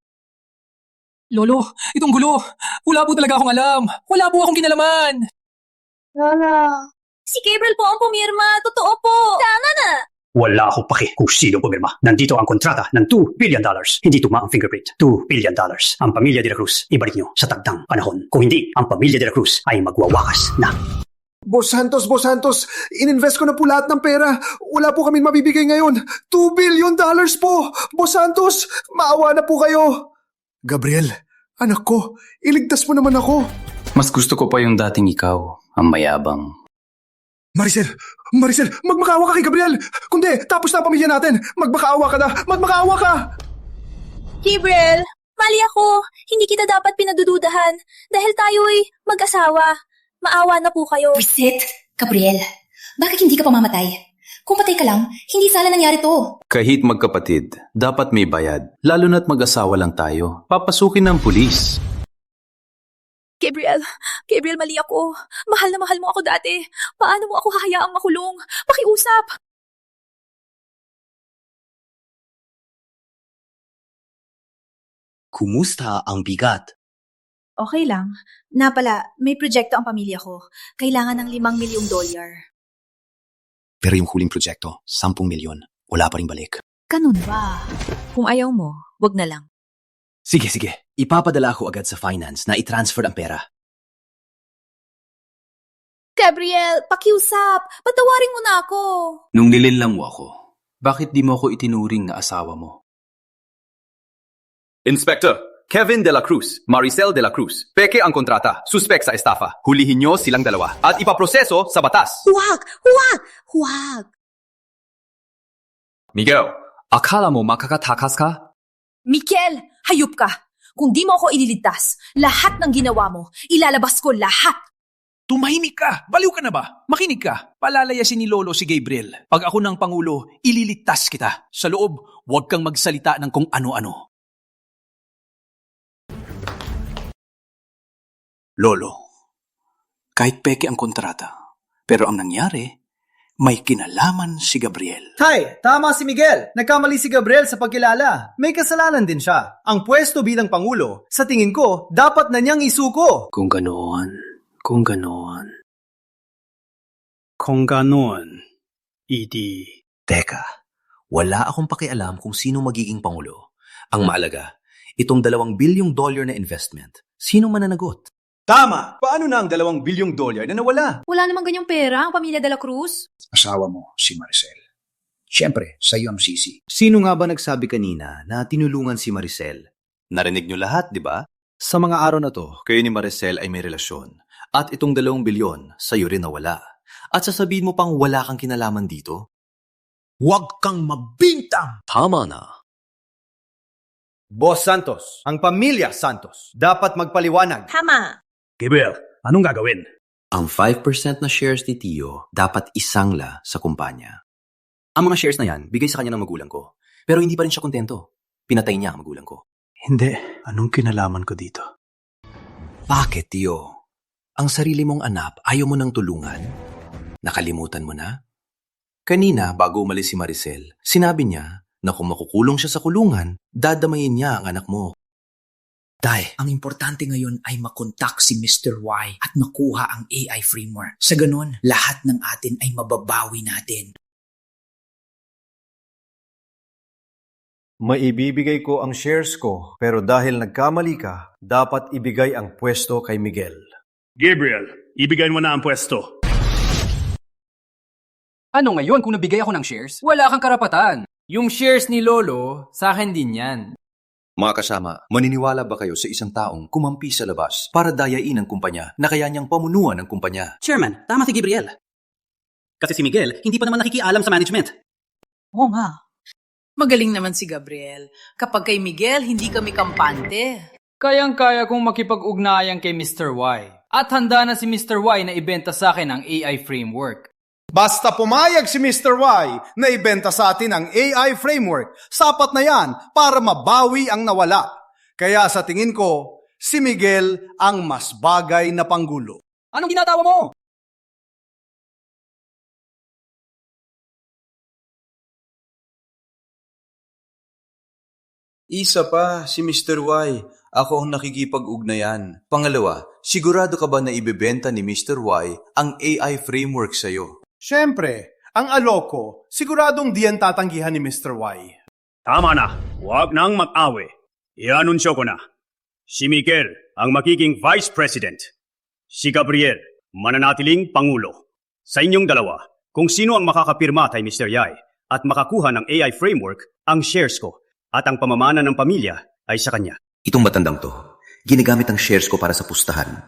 Lolo, itong gulo! Wala po talaga akong alam! Wala po akong kinalaman! Lola. Si Gabriel po ang pumirma. Totoo po. Tama na. Wala ako paki kung sino pumirma. Nandito ang kontrata ng $2 billion. Hindi tuma ang fingerprint. $2 billion. Ang pamilya de la Cruz, ibalik nyo sa tagdang panahon. Kung hindi, ang pamilya de la Cruz ay magwawakas na. Boss Santos, ininvest ko na po lahat ng pera. Wala po kami mabibigay ngayon. $2 billion po. Boss Santos, maawa na po kayo. Gabriel, anak ko, iligtas mo naman ako. Mas gusto ko pa yung dating ikaw, ang mayabang. Maricel, magmakaawa ka kay Gabriel. Kundi, tapos na ang pamilya natin. Magmakaawa ka na, magmakaawa ka! Gabriel, mali ako. Hindi kita dapat pinadududahan. Dahil tayo'y mag-asawa. Maawa na po kayo. Reset, Gabriel. Bakit hindi ka pamamatay? Kung patay ka lang, hindi sana nangyari to. Kahit magkapatid, dapat may bayad. Lalo na't mag-asawa lang tayo. Papasukin ng pulis. Gabriel, mali ako. Mahal na mahal mo ako dati. Paano mo ako hahayaang makulong? Pakiusap. Kumusta ang bigat? Okay lang. Napala, may proyekto ang pamilya ko. Kailangan ng $5 milyong. Pero yung huling proyekto, 10 milyon. Wala pa rin balik. Ganun ba? Kung ayaw mo, wag na lang. Sige. Ipapadala ko agad sa finance na i-transfer ang pera. Gabriel, pakiusap. Patawarin mo na ako. Nung nilinlang mo ako, bakit di mo ako itinuring na asawa mo? Inspector, Kevin de la Cruz, Maricel de la Cruz. Peke ang kontrata, suspek sa estafa. Hulihin nyo silang dalawa at ipaproseso sa batas. Huwag! Miguel, Akala mo makakatakas ka? Mikel, hayop ka! Kung di mo ako ililigtas, lahat ng ginawa mo, ilalabas ko lahat! Tumahimik ka! Baliw ka na ba? Makinig ka! Palalayasin ni Lolo si Gabriel. Pag ako ng Pangulo, ililigtas kita. Sa loob, huwag kang magsalita ng kung ano-ano. Lolo, kahit peke ang kontrata, pero ang nangyari, may kinalaman si Gabriel. Tay, tama si Miguel. Nagkamali si Gabriel sa pagkilala. May kasalanan din siya. Ang pwesto bilang Pangulo, sa tingin ko, dapat na niyang isuko. Kung ganoon, Teka, wala akong pakialam kung sino magiging Pangulo. Ang maalaga, itong $2 bilyong na investment, sino mananagot? Tama! Paano na ang $2 bilyong na nawala? Wala namang ganyang pera ang pamilya de la Cruz. Asawa mo, si Maricel. Siyempre, sa iyo ang sisi. Sino nga ba nagsabi kanina na tinulungan si Maricel? Narinig niyo lahat, di ba? Sa mga araw na to, kayo ni Maricel ay may relasyon. At itong 2 bilyon, sa'yo rin nawala. At sasabihin mo pang wala kang kinalaman dito? Huwag kang mabintang! Tama na. Boss Santos, ang pamilya Santos, dapat magpaliwanag. Tama. Gabriel, anong gagawin? Ang 5% na shares ni Tio dapat isangla sa kumpanya. Ang mga shares na yan, bigay sa kanya ng magulang ko. Pero hindi pa rin siya kontento. Pinatay niya ang magulang ko. Hindi. Anong kinalaman ko dito? Bakit, Tio? Ang sarili mong anak, ayaw mo nang tulungan? Nakalimutan mo na? Kanina, bago umalis si Maricel, sinabi niya na kung makukulong siya sa kulungan, dadamayin niya ang anak mo. Tay, Ang importante ngayon ay makontak si Mr. Y at makuha ang AI framework. Sa ganon, lahat ng atin ay mababawi natin. Maibibigay ko ang shares ko, pero dahil nagkamali ka, dapat ibigay ang pwesto kay Miguel. Gabriel, ibigay mo na ang pwesto. Ano ngayon kung nabigay ako ng shares? Wala kang karapatan. Yung shares ni Lolo, sa akin din yan. Mga kasama, maniniwala ba kayo sa isang taong kumampi sa labas para dayain ang kumpanya na kaya niyang pamunuan ang kumpanya? Chairman, tama si Gabriel. Kasi si Miguel, hindi pa naman nakikialam sa management. Oo nga. Magaling naman si Gabriel. Kapag kay Miguel, hindi kami kampante. Kayang-kaya kong makipag-ugnayan kay Mr. Y. At handa na si Mr. Y na ibenta sa akin ang AI framework. Basta pumayag si Mr. Y na ibenta sa atin ang AI framework, sapat na yan para mabawi ang nawala. Kaya sa tingin ko, si Miguel ang mas bagay na Pangulo. Anong ginatawa mo? Isa pa, si Mr. Y. Ako ang nakikipag-ugnayan. Pangalawa, sigurado ka ba na ibebenta ni Mr. Y ang AI framework sa'yo? Siyempre, ang aloko, siguradong diyan tatanggihan ni Mr. Y. Tama na, huwag nang mag-awe. I-anunsyo ko na. Si Miguel ang magiging Vice President. Si Gabriel, mananatiling Pangulo. Sa inyong dalawa, kung sino ang makakapirma kay Mr. Yai at makakuha ng AI framework, ang shares ko at ang pamamana ng pamilya ay sa kanya. Itong matandang to, ginagamit ang shares ko para sa pustahan.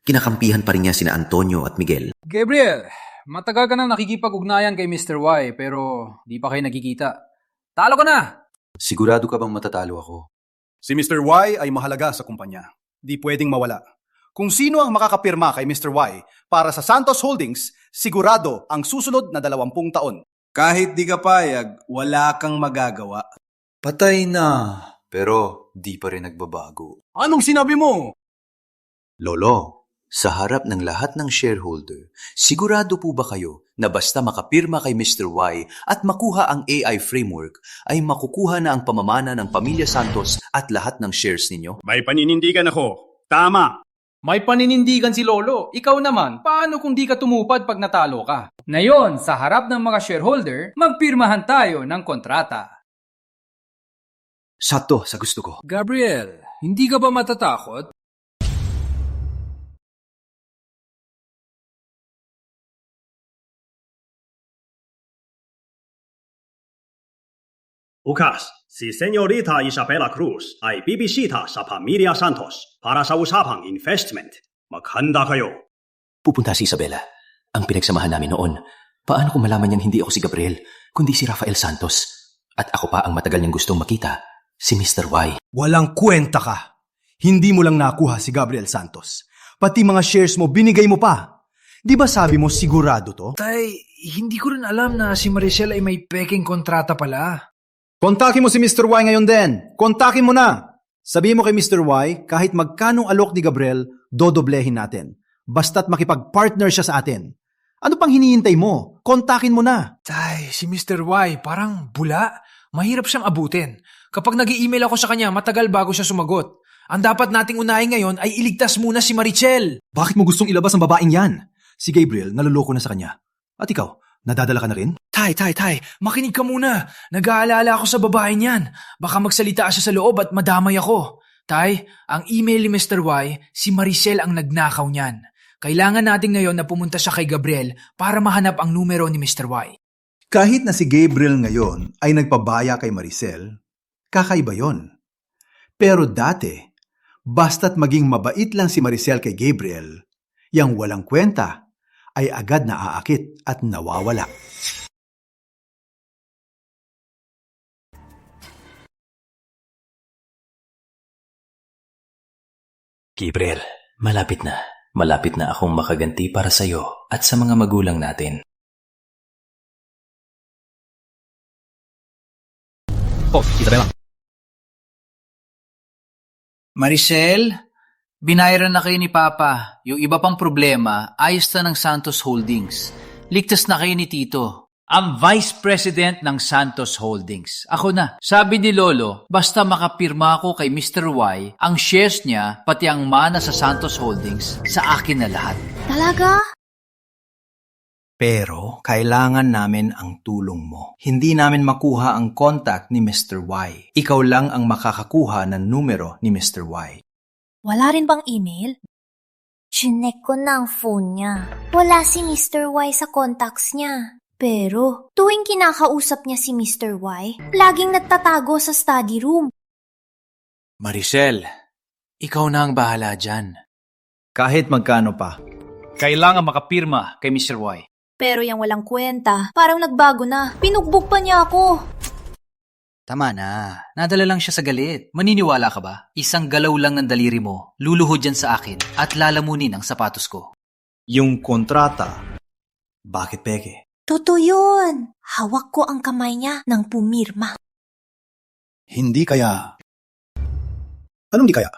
Kinakampihan pa rin niya sina Antonio at Miguel. Gabriel, matagal ka nang nakikipag-ugnayan kay Mr. Y pero di pa kayo nagkikita. Talo ka na! Sigurado ka bang matatalo ako? Si Mr. Y ay mahalaga sa kumpanya. Di pwedeng mawala. Kung sino ang makakapirma kay Mr. Y para sa Santos Holdings, sigurado ang susunod na 20 taon. Kahit di ka payag, wala kang magagawa. Patay na, pero di pa rin nagbabago. Anong sinabi mo? Lolo, sa harap ng lahat ng shareholder, sigurado po ba kayo na basta makapirma kay Mr. Y at makuha ang AI framework, ay makukuha na ang pamamana ng Pamilya Santos at lahat ng shares ninyo? May paninindigan ako. Tama. May paninindigan si Lolo. Ikaw naman, paano kung di ka tumupad pag natalo ka? Ngayon, sa harap ng mga shareholder, magpirmahan tayo ng kontrata. Sakto sa gusto ko. Gabriel, hindi ka ba matatakot? Bukas, si Señorita Isabela Cruz ay bibisita sa Pamilya Santos para sa usapang investment. Maghanda kayo. Pupunta si Isabela. Ang pinagsamahan namin noon. Paano kung malaman niyan hindi ako si Gabriel, kundi si Rafael Santos? At ako pa ang matagal niyang gustong makita, si Mr. Y. Walang kwenta ka. Hindi mo lang nakuha si Gabriel Santos. Pati mga shares mo, binigay mo pa. Di ba sabi mo sigurado to? Tay, hindi ko rin alam na si Maricel ay may peking kontrata pala. Kontakin mo si Mr. Y ngayon din. Kontakin mo na. Sabihin mo kay Mr. Y, kahit magkanong alok ni Gabriel, dodoblehin natin. Basta't makipag-partner siya sa atin. Ano pang hinihintay mo? Kontakin mo na. Tay, si Mr. Y parang bula. Mahirap siyang abutin. Kapag nag-i-email ako sa kanya, matagal bago siya sumagot. Ang dapat nating unahin ngayon ay iligtas muna si Marichel. Bakit mo gustong ilabas ang babaeng yan? Si Gabriel, naluloko na sa kanya. At ikaw, nadadala ka na rin? Tay, makinig ka muna. Nag-aalala ako sa babae niyan. Baka magsalita siya sa loob at madamay ako. Tay, ang email ni Mr. Y, si Maricel ang nagnakaw niyan. Kailangan natin ngayon na pumunta siya kay Gabriel para mahanap ang numero ni Mr. Y. Kahit na si Gabriel ngayon ay nagpabaya kay Maricel, kakaiba yon. Pero dati, basta't maging mabait lang si Maricel kay Gabriel, yang walang kwenta ay agad na aakit at nawawala. Gabriel, malapit na. Malapit na akong makaganti para sa'yo at sa mga magulang natin. Oh, Isabela. Maricel, binayaran na kayo ni Papa. Yung iba pang problema, ayos na ng Santos Holdings. Ligtas na kayo ni Tito. Ang Vice President ng Santos Holdings. Ako na. Sabi ni Lolo, basta makapirma ako kay Mr. Y, ang shares niya, pati ang mana sa Santos Holdings, sa akin na lahat. Talaga? Pero, kailangan namin ang tulong mo. Hindi namin makuha ang contact ni Mr. Y. Ikaw lang ang makakakuha ng numero ni Mr. Y. Wala rin bang email? Chinek ko na ang phone niya. Wala si Mr. Y sa contacts niya. Pero, tuwing kinakausap niya si Mr. Y, laging nagtatago sa study room. Maricel, ikaw na ang bahala dyan. Kahit magkano pa. Kailangan makapirma kay Mr. Y. Pero yung walang kwenta, parang nagbago na. Pinugbog pa niya ako. Tama na. Nadala lang siya sa galit. Maniniwala ka ba? Isang galaw lang ng daliri mo, luluhod dyan sa akin at lalamunin ang sapatos ko. Yung kontrata, bakit peke? Totoo yun. Hawak ko ang kamay niya nang pumirma. Hindi kaya. Anong di kaya?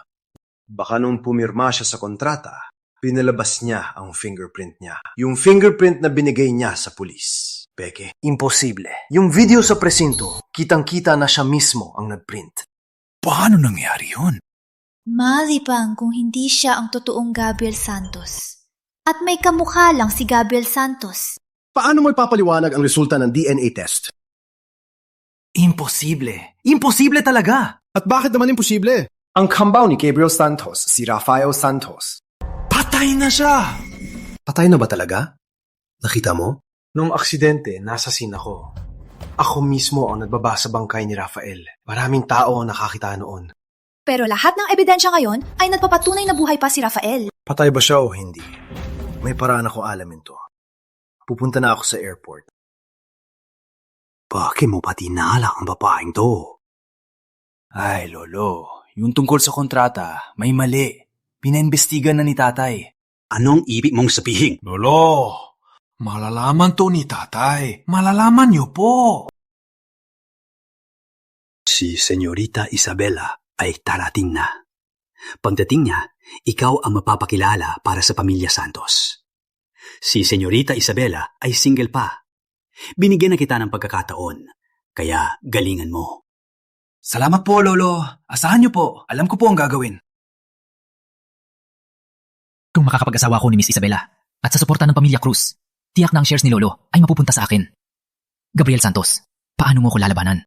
Baka nung pumirma siya sa kontrata, pinalabas niya ang fingerprint niya. Yung fingerprint na binigay niya sa pulis. Peke. Imposible. Yung video sa presinto, kitang-kita na siya mismo ang nagprint. Paano nangyari yun? Malibang kung hindi siya ang totoong Gabriel Santos. At may kamukha lang si Gabriel Santos. Paano mo ipapaliwanag ang resulta ng DNA test? Imposible. Imposible talaga. At bakit naman imposible? Ang kambaw ni Gabriel Santos, si Rafael Santos. Patay na siya! Patay na ba talaga? Nakita mo? Nung aksidente, nasa scene ako. Ako mismo ang nagbaba sa bangkay ni Rafael. Maraming tao ang nakakita noon. Pero lahat ng ebidensya ngayon ay nagpapatunay na buhay pa si Rafael. Patay ba siya o hindi? May paraan ako alamin to. Pupunta na ako sa airport. Bakit mo pa tinala ang babaeng to? Ay, Lolo, yung tungkol sa kontrata, may mali. Pinaimbestigan na ni tatay. Anong ibig mong sabihin? Lolo, malalaman to ni tatay. Malalaman niyo po. Si Senyorita Isabela ay tarating na. Pagdating niya, ikaw ang mapapakilala para sa pamilya Santos. Si Senyorita Isabela ay single pa. Binigyan na kita ng pagkakataon, kaya galingan mo. Salamat po, Lolo. Asahan niyo po. Alam ko po ang gagawin. Kung makakapag-asawa ako ni Miss Isabela at sa suporta ng pamilya Cruz, tiyak na ang shares ni Lolo ay mapupunta sa akin. Gabriel Santos, paano mo ko lalabanan?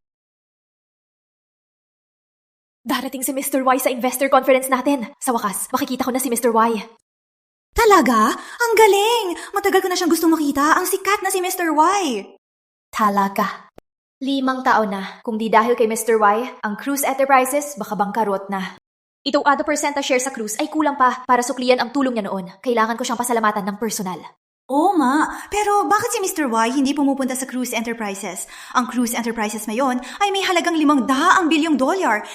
Darating si Mr. Y sa investor conference natin. Sa wakas, makikita ko na si Mr. Y. Talaga? Ang galing! Matagal ko na siyang gustong makita. Ang sikat na si Mr. Y. Talaga. 5 taon na. Kung di dahil kay Mr. Y, ang Cruz Enterprises baka bangkarot na. Itong ada percent share sa Cruz ay kulang pa para suklian ang tulong niya noon. Kailangan ko siyang pasalamatan ng personal. Oo nga, pero bakit si Mr. Y hindi pumupunta sa Cruz Enterprises? Ang Cruz Enterprises ngayon ay may halagang $500 bilyong.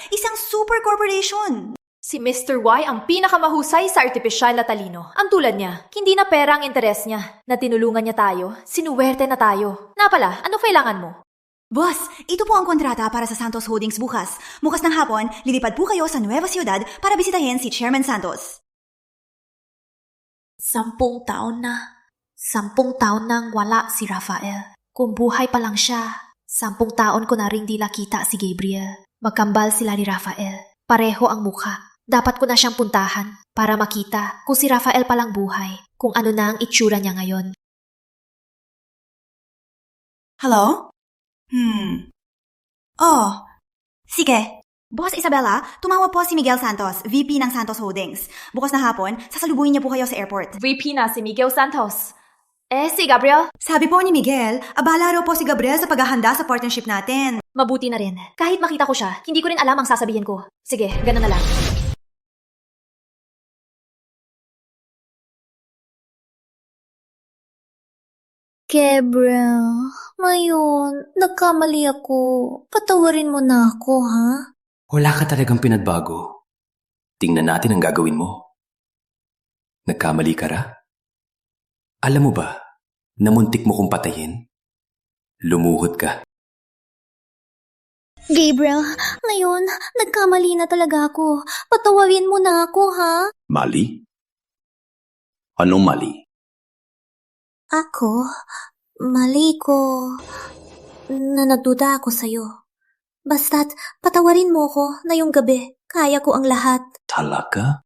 Isang super corporation. Si Mr. Y ang pinakamahusay sa artipisyal na talino. Ang tulad niya, hindi na pera ang interes niya. Na tinulungan niya tayo, sinuwerte na tayo. Napala, ano kailangan mo? Boss, ito po ang kontrata para sa Santos Holdings bukas. Bukas ng hapon, lilipad po kayo sa Nueva Ciudad para bisitahin si Chairman Santos. 10 taon na. 10 taon nang wala si Rafael. Kung buhay pa lang siya, 10 taon ko na ring di nakita si Gabriel. Magkambal sila ni Rafael. Pareho ang mukha. Dapat ko na siyang puntahan para makita kung si Rafael palang buhay, kung ano na ang itsura niya ngayon. Hello? Oh, sige. Boss Isabela, tumawag po si Miguel Santos, VP ng Santos Holdings. Bukas na hapon, sasalubuhin niya po kayo sa airport. VP na si Miguel Santos. Si Gabriel? Sabi po ni Miguel, abala raw po si Gabriel sa paghahanda sa partnership natin. Mabuti na rin. Kahit makita ko siya, hindi ko rin alam ang sasabihin ko. Sige, ganun na lang. Gabriel, ngayon, nagkamali ako. Patawarin mo na ako, ha? Wala ka talagang pinagbago. Tingnan natin ang gagawin mo. Nagkamali ka ra? Alam mo ba, namuntik mo kong patayin? Lumuhod ka. Gabriel, ngayon, nagkamali na talaga ako. Patawarin mo na ako, ha? Mali? Anong mali? Ako, mali ko na nagduda ako sa'yo. Basta't patawarin mo ko na yung gabi. Kaya ko ang lahat. Talaga?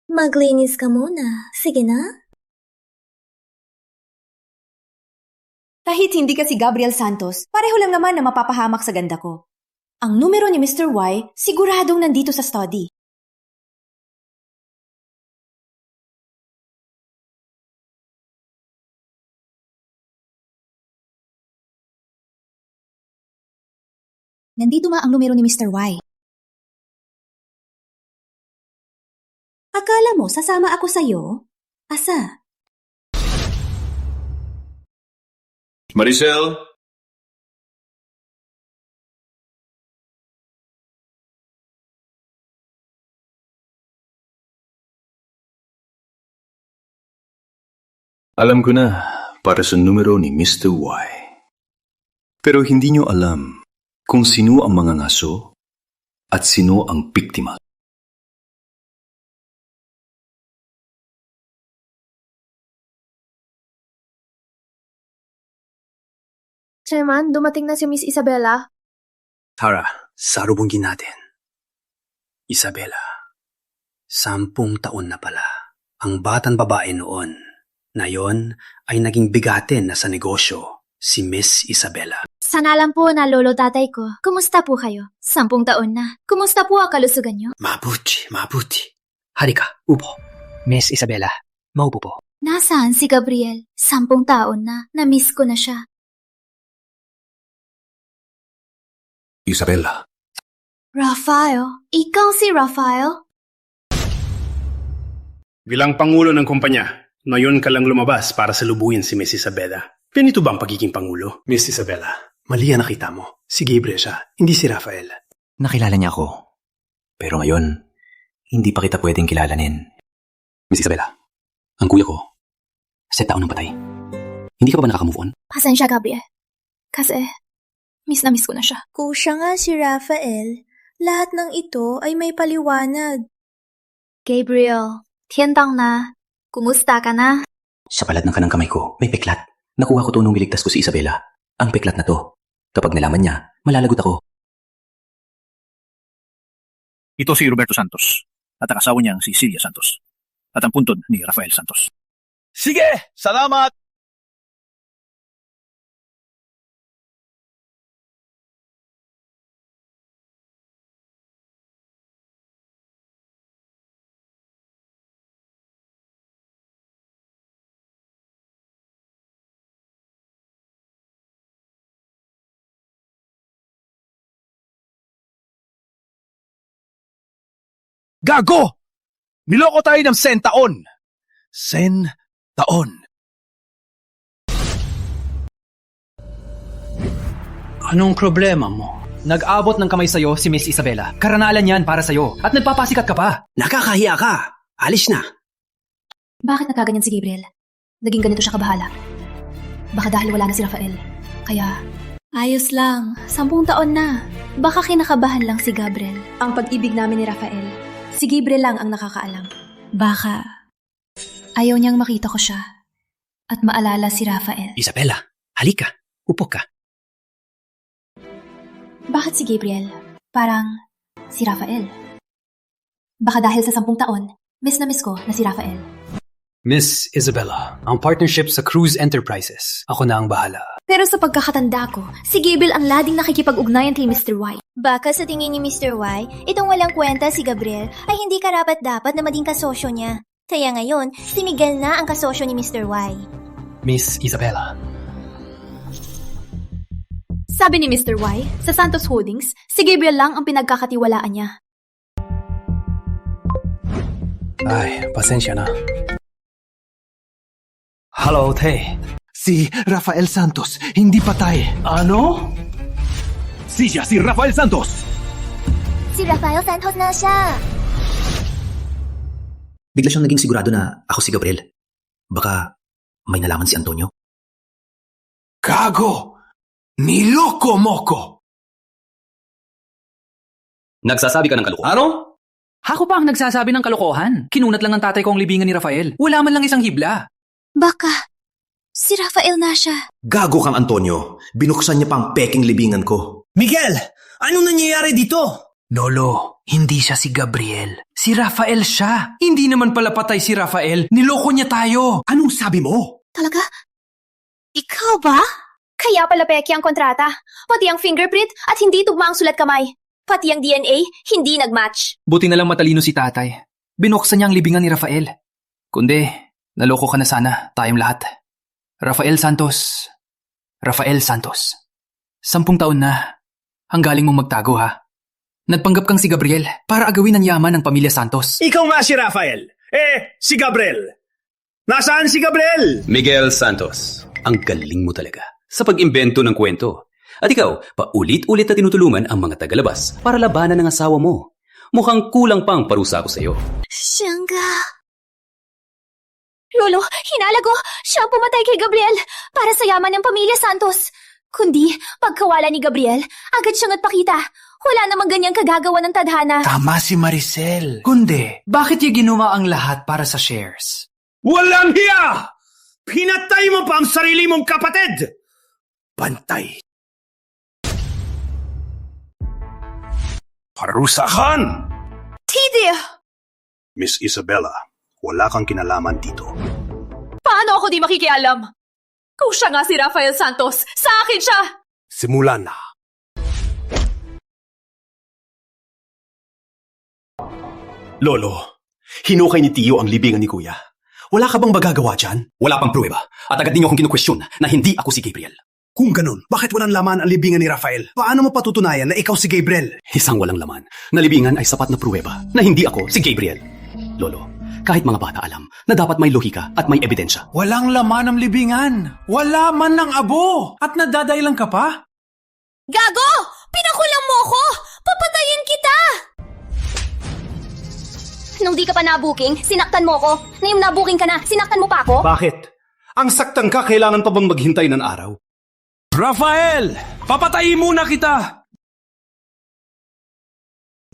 Maglinis ka muna. Sige na. Kahit hindi ka si Gabriel Santos, pareho lang naman na mapapahamak sa ganda ko. Ang numero ni Mr. Y, siguradong nandito sa study. Nandito nga ang numero ni Mr. Y. Akala mo sasama ako sa'yo? Asa? Maricel? Alam ko na para sa numero ni Mr. Y. Pero hindi niyo alam kung sino ang mga ngaso at sino ang biktima. Chairman, dumating na si Miss Isabela. Tara, sarubungin natin. Isabela, 10 taon na pala. Ang batang babae noon, na yon ay naging bigatin na sa negosyo, si Miss Isabela. Sana lang po na lolo tatay ko. Kumusta po kayo? 10 taon na. Kumusta po ang kalusugan niyo? Mabuti, mabuti. Halika, upo. Miss Isabela, maupo po. Nasaan si Gabriel? 10 taon na. Na-miss ko na siya. Isabella. Rafael? Ikaw si Rafael? Bilang pangulo ng kumpanya, ngayon ka lang lumabas para salubuyin si Miss Isabella. Ganito ba ang pagiging pangulo? Miss Isabella, mali ang nakita mo. Si Gabriel siya, hindi si Rafael. Nakilala niya ako. Pero ngayon, hindi pa kita pwedeng kilalanin. Miss Isabella, ang kuya ko, 7 taon nang patay. Hindi ka pa ba nakaka-move on? Pasensya, Gabriel. Kasi, miss na miss ko na siya. Kung siya nga si Rafael, lahat ng ito ay may paliwanag. Gabriel, tiendang na. Kumusta ka na? Sa palad ng kanang kamay ko, may peklat. Nakuha ko to nung iligtas ko si Isabella. Ang peklat na to. Kapag nalaman niya, malalagot ako. Ito si Roberto Santos at ang asawa niyang si Celia Santos at ang puntod ni Rafael Santos. Sige! Salamat! Gago! Niloko tayo ng 100 taon. 100 taon. Anong problema mo? Nag-abot ng kamay sa'yo si Miss Isabella. Karanalan yan para sa'yo. At nagpapasikat ka pa. Nakakahiya ka. Alis na. Bakit nagkaganyan si Gabriel? Naging ganito siya kabahala. Baka dahil wala na si Rafael. Kaya... Ayos lang. 10 taon na. Baka kinakabahan lang si Gabriel. Ang pag-ibig namin ni Rafael, si Gabriel lang ang nakakaalam. Baka ayaw niyang makita ko siya at maalala si Rafael. Isabella, halika. Upo ka. Bakit si Gabriel? Parang si Rafael. Baka dahil sa 10 taon, miss na miss ko na si Rafael. Miss Isabella, ang partnership sa Cruise Enterprises. Ako na ang bahala. Pero sa pagkakatanda ko, si Gabriel ang laging nakikipag-ugnayan kay Mr. Y. Baka sa tingin ni Mr. Y, itong walang kwenta si Gabriel ay hindi karapat-dapat na maging kasosyo niya. Kaya ngayon, si Miguel na ang kasosyo ni Mr. Y. Miss Isabella. Sabi ni Mr. Y, sa Santos Holdings, si Gabriel lang ang pinagkakatiwalaan niya. Ay, pasensya na. Hello, Tay. Si Rafael Santos, hindi patay. Ano? Siya si Rafael Santos! Si Rafael Santos na siya! Bigla siyang naging sigurado na ako si Gabriel. Baka may nalaman si Antonio. Gago! Niloko mo ko! Nagsasabi ka ng kalokohan? Ano? Ako pa ang nagsasabi ng kalokohan. Kinunat lang ng tatay ko ang libingan ni Rafael. Wala man lang isang hibla. Baka si Rafael na siya. Gago kang Antonio. Binuksan niya pa ang peking libingan ko. Miguel! Anong nangyayari dito? Lolo, hindi siya si Gabriel. Si Rafael siya. Hindi naman pala patay si Rafael. Niloko niya tayo. Anong sabi mo? Talaga? Ikaw ba? Kaya pala peki ang kontrata. Pati ang fingerprint at hindi tugma ang sulat kamay. Pati ang DNA, hindi nagmatch. Buti na lang matalino si tatay. Binuksan niya ang libingan ni Rafael. Kundi, naloko ka na sana, tayong lahat. Rafael Santos. 10 taon na. Ang galing mong magtago, ha? Nagpanggap kang si Gabriel para agawin ang yaman ng pamilya Santos. Ikaw nga si Rafael. Si Gabriel. Nasaan si Gabriel? Miguel Santos, ang galing mo talaga sa pag-imbento ng kwento. At ikaw, paulit-ulit na tinutulungan ang mga tagalabas para labanan ng asawa mo. Mukhang kulang pang parusa ko sa'yo. Siyangga. Lolo, hinalago! Siya ang pumatay kay Gabriel para sa yaman ng pamilya Santos. Kundi, pagkawala ni Gabriel, agad siyang nagpakita. Wala namang ganyang kagagawa ng tadhana. Tama si Maricel. Kundi, bakit niya ginawa ang lahat para sa shares? Walang hiya! Pinatay mo pa ang sarili mong kapatid! Pantay. Parusahan! Tidi! Miss Isabella, wala kang kinalaman dito. Paano ako di makikialam? Kung siya nga si Rafael Santos, sa akin siya! Simulan na. Lolo, hinukay ni Tio ang libingan ni Kuya. Wala ka bang magagawa dyan? Wala pang pruweba. At agad ninyo akong kinukwestiyon na hindi ako si Gabriel. Kung ganun, bakit walang laman ang libingan ni Rafael? Paano mo patutunayan na ikaw si Gabriel? Isang walang laman. Nalibingan ay sapat na pruweba na hindi ako si Gabriel. Lolo, kahit mga bata alam na dapat may lohika at may ebidensya. Walang laman ang libingan. Wala man ng abo. At nadadailan ka pa? Gago! Pinakulang mo ako! Papatayin kita! Nung di ka pa nabuking, sinaktan mo ko. Ngayong nabuking ka na, sinaktan mo pa ako? Bakit? Ang saktan ka, kailangan pa bang maghintay ng araw? Rafael! Papatayin muna kita!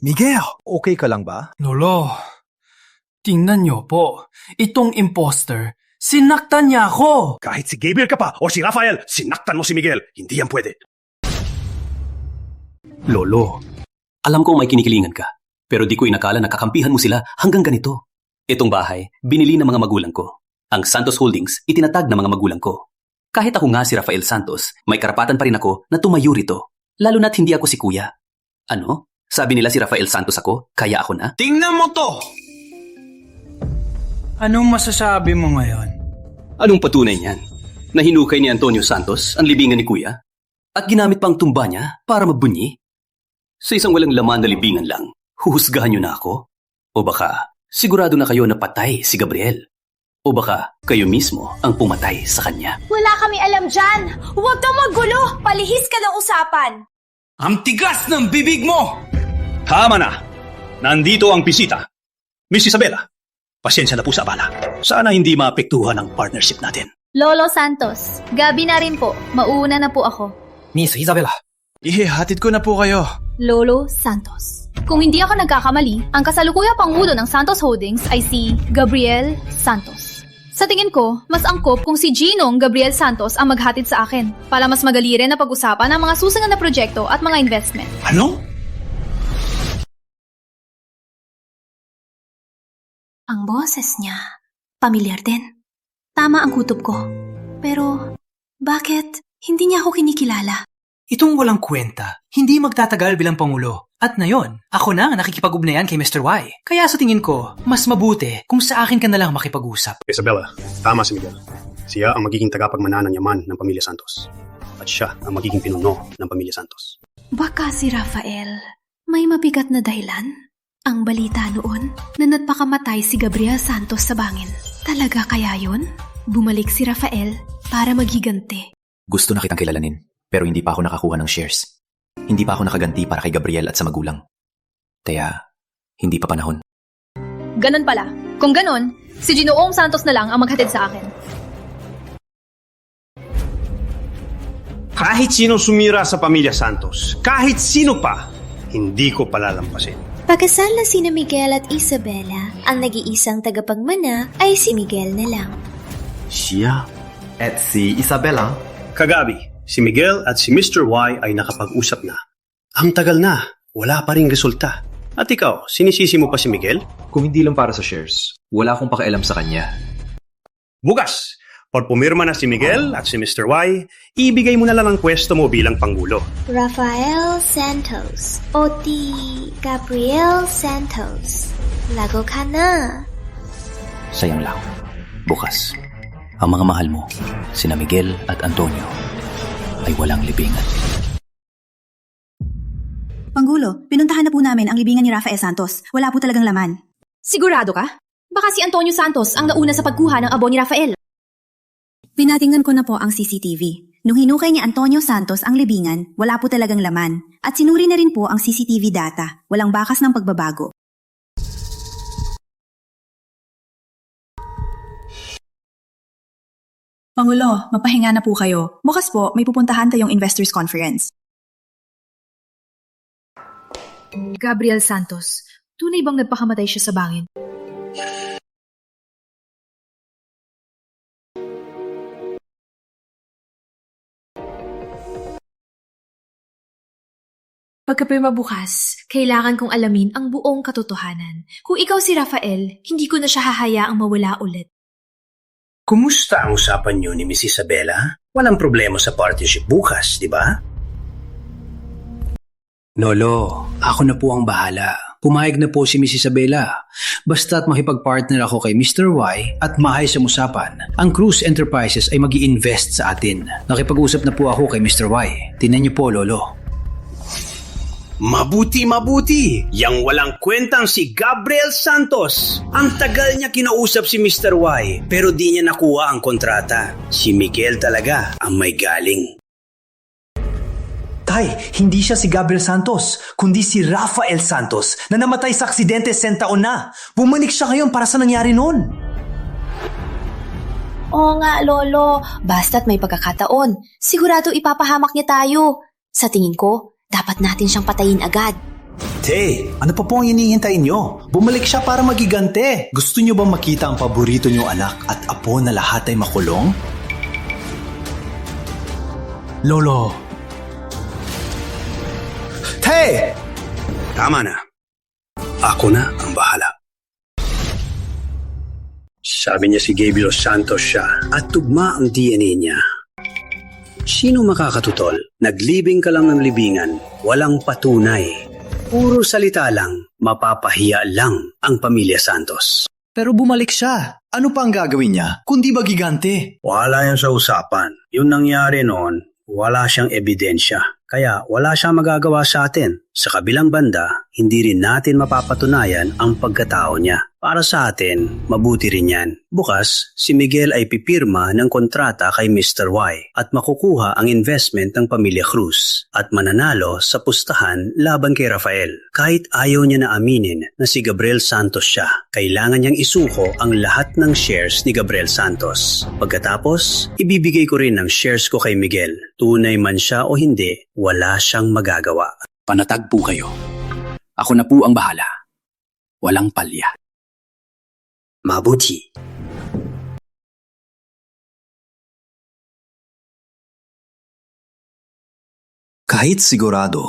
Miguel, okay ka lang ba? Lolo, tingnan niyo po. Itong imposter, sinaktan niya ako. Kahit si Gabriel ka pa o si Rafael, sinaktan mo si Miguel. Hindi yan pwede. Lolo, alam kong may kinikilingan ka, pero di ko inakala na kakampihan mo sila hanggang ganito. Itong bahay, binili ng mga magulang ko. Ang Santos Holdings, itinatag ng mga magulang ko. Kahit ako nga si Rafael Santos, may karapatan pa rin ako na tumayo rito. Lalo na't hindi ako si kuya. Ano? Sabi nila si Rafael Santos ako, kaya ako na? Tingnan mo to! Anong masasabi mo ngayon? Anong patunay niyan? Na hinukay ni Antonio Santos ang libingan ni kuya? At ginamit pang tumba niya para magbunyi? Sa isang walang laman na libingan lang, huhusgahan niyo na ako? O baka, sigurado na kayo na patay si Gabriel? O baka, kayo mismo ang pumatay sa kanya? Wala kami alam dyan! Huwag kang magulo! Palihis ka ng usapan! Ang tigas ng bibig mo! Tama na! Nandito ang bisita. Miss Isabela, pasensya na po sa abala. Sana hindi maapektuhan ang partnership natin. Lolo Santos, gabi na rin po. Mauuna na po ako. Miss Isabela. Ihihatid ko na po kayo. Lolo Santos. Kung hindi ako nagkakamali, ang kasalukuyang pangulo ng Santos Holdings ay si Gabriel Santos. Sa tingin ko, mas angkop kung si Ginong Gabriel Santos ang maghatid sa akin para mas magali rin na pag-usapan ang mga susunod na proyekto at mga investment. Ano? Ang boses niya, pamilyar din. Tama ang kutob ko. Pero, bakit hindi niya ako kinikilala? Itong walang kwenta, hindi magtatagal bilang Pangulo. At ngayon, ako na ang nakikipag-ugnayan kay Mr. Y. Kaya sa tingin ko, mas mabuti kung sa akin ka na lang makipag-usap. Isabela, tama si Miguel. Siya ang magiging tagapagmana ng yaman ng pamilya Santos. At siya ang magiging pinuno ng pamilya Santos. Baka si Rafael may mabigat na dahilan? Ang balita noon na nagpakamatay si Gabriel Santos sa bangin. Talaga kaya yun? Bumalik si Rafael para maghiganti. Gusto na kitang kilalanin, pero hindi pa ako nakakuha ng shares. Hindi pa ako nakaganti para kay Gabriel at sa magulang. Kaya, hindi pa panahon. Ganon pala. Kung ganon, si Ginoong Santos na lang ang maghatid sa akin. Kahit sino sumira sa pamilya Santos, kahit sino pa, hindi ko palalampasin. Pagkasal na sina Miguel at Isabela, ang nag-iisang tagapagmana ay si Miguel na lang. Siya at si Isabela. Kagabi, si Miguel at si Mr. Y ay nakapag-usap na. Ang tagal na, wala pa ring resulta. At ikaw, sinisisi mo pa si Miguel? Kung hindi lang para sa shares, wala akong pakialam sa kanya. Bukas, pag pumirma na si Miguel at si Mr. Y, ibigay mo na lang ang pwesto mo bilang Pangulo. Rafael Santos, o di Gabriel Santos. Lago ka na. Sayang lang. Bukas, ang mga mahal mo, sina Miguel at Antonio, ay walang libingan. Pangulo, pinuntahan na po namin ang libingan ni Rafael Santos. Wala po talagang laman. Sigurado ka? Baka si Antonio Santos ang nauna sa pagkuha ng abo ni Rafael. Pinatingnan ko na po ang CCTV. Nung hinukay ni Antonio Santos ang libingan, wala po talagang laman. At sinuri na rin po ang CCTV data. Walang bakas ng pagbabago. Pangulo, mapahinga na po kayo. Bukas po, may pupuntahan tayong investors conference. Gabriel Santos, tunay bang nagpakamatay siya sa bangin? Pagkapirma bukas, kailangan kong alamin ang buong katotohanan. Kung ikaw si Rafael, hindi ko na siya hahayaang mawala ulit. Kumusta ang usapan niyo ni Miss Isabela? Walang problema sa partnership bukas, di ba? Lolo, ako na po ang bahala. pumayag na po si Miss Isabela. Basta't makipag-partner ako kay Mr. Y at maayos ang usapan, ang Cruise Enterprises ay mag-i-invest sa atin. Nakipag-usap na po ako kay Mr. Y. Tingnan niyo po, Lolo. Mabuti. Yang walang kwentang si Gabriel Santos. Ang tagal niya kinausap si Mr. Y pero di niya nakuha ang kontrata. Si Miguel talaga ang may galing. Tay, hindi siya si Gabriel Santos, kundi si Rafael Santos na namatay sa aksidente 100 taon na. Bumalik siya ngayon para sa nangyari noon. Oo nga, Lolo. Basta't may pagkakataon, sigurado ipapahamak niya tayo. Sa tingin ko, dapat natin siyang patayin agad. Tay, ano pa po ang hinihintay nyo? Bumalik siya para magigante. Gusto nyo ba makita ang paborito nyo anak at apo na lahat ay makulong? Lolo. Tay! Tama na. Ako na ang bahala. Sabi niya si Gabriel Santos siya at tugma ang DNA niya. Sino makakatutol? Naglibing ka lang ng libingan, walang patunay. Puro salita lang, mapapahiya lang ang pamilya Santos. Pero bumalik siya. Ano pa ang gagawin niya kundi magigante? Wala yan sa usapan. Yung nangyari noon, wala siyang ebidensya. Kaya wala siyang magagawa sa atin. Sa kabilang banda, hindi rin natin mapapatunayan ang pagkatao niya. Para sa atin, mabuti rin yan. Bukas, si Miguel ay pipirma ng kontrata kay Mr. Y at makukuha ang investment ng pamilya Cruz at mananalo sa pustahan laban kay Rafael. Kahit ayaw niya na aminin na si Gabriel Santos siya, kailangan niyang isuko ang lahat ng shares ni Gabriel Santos. Pagkatapos, ibibigay ko rin ang shares ko kay Miguel. Tunay man siya o hindi, wala siyang magagawa. Panatag po kayo. Ako na po ang bahala. Walang palya. Mabuti. Kahit sigurado,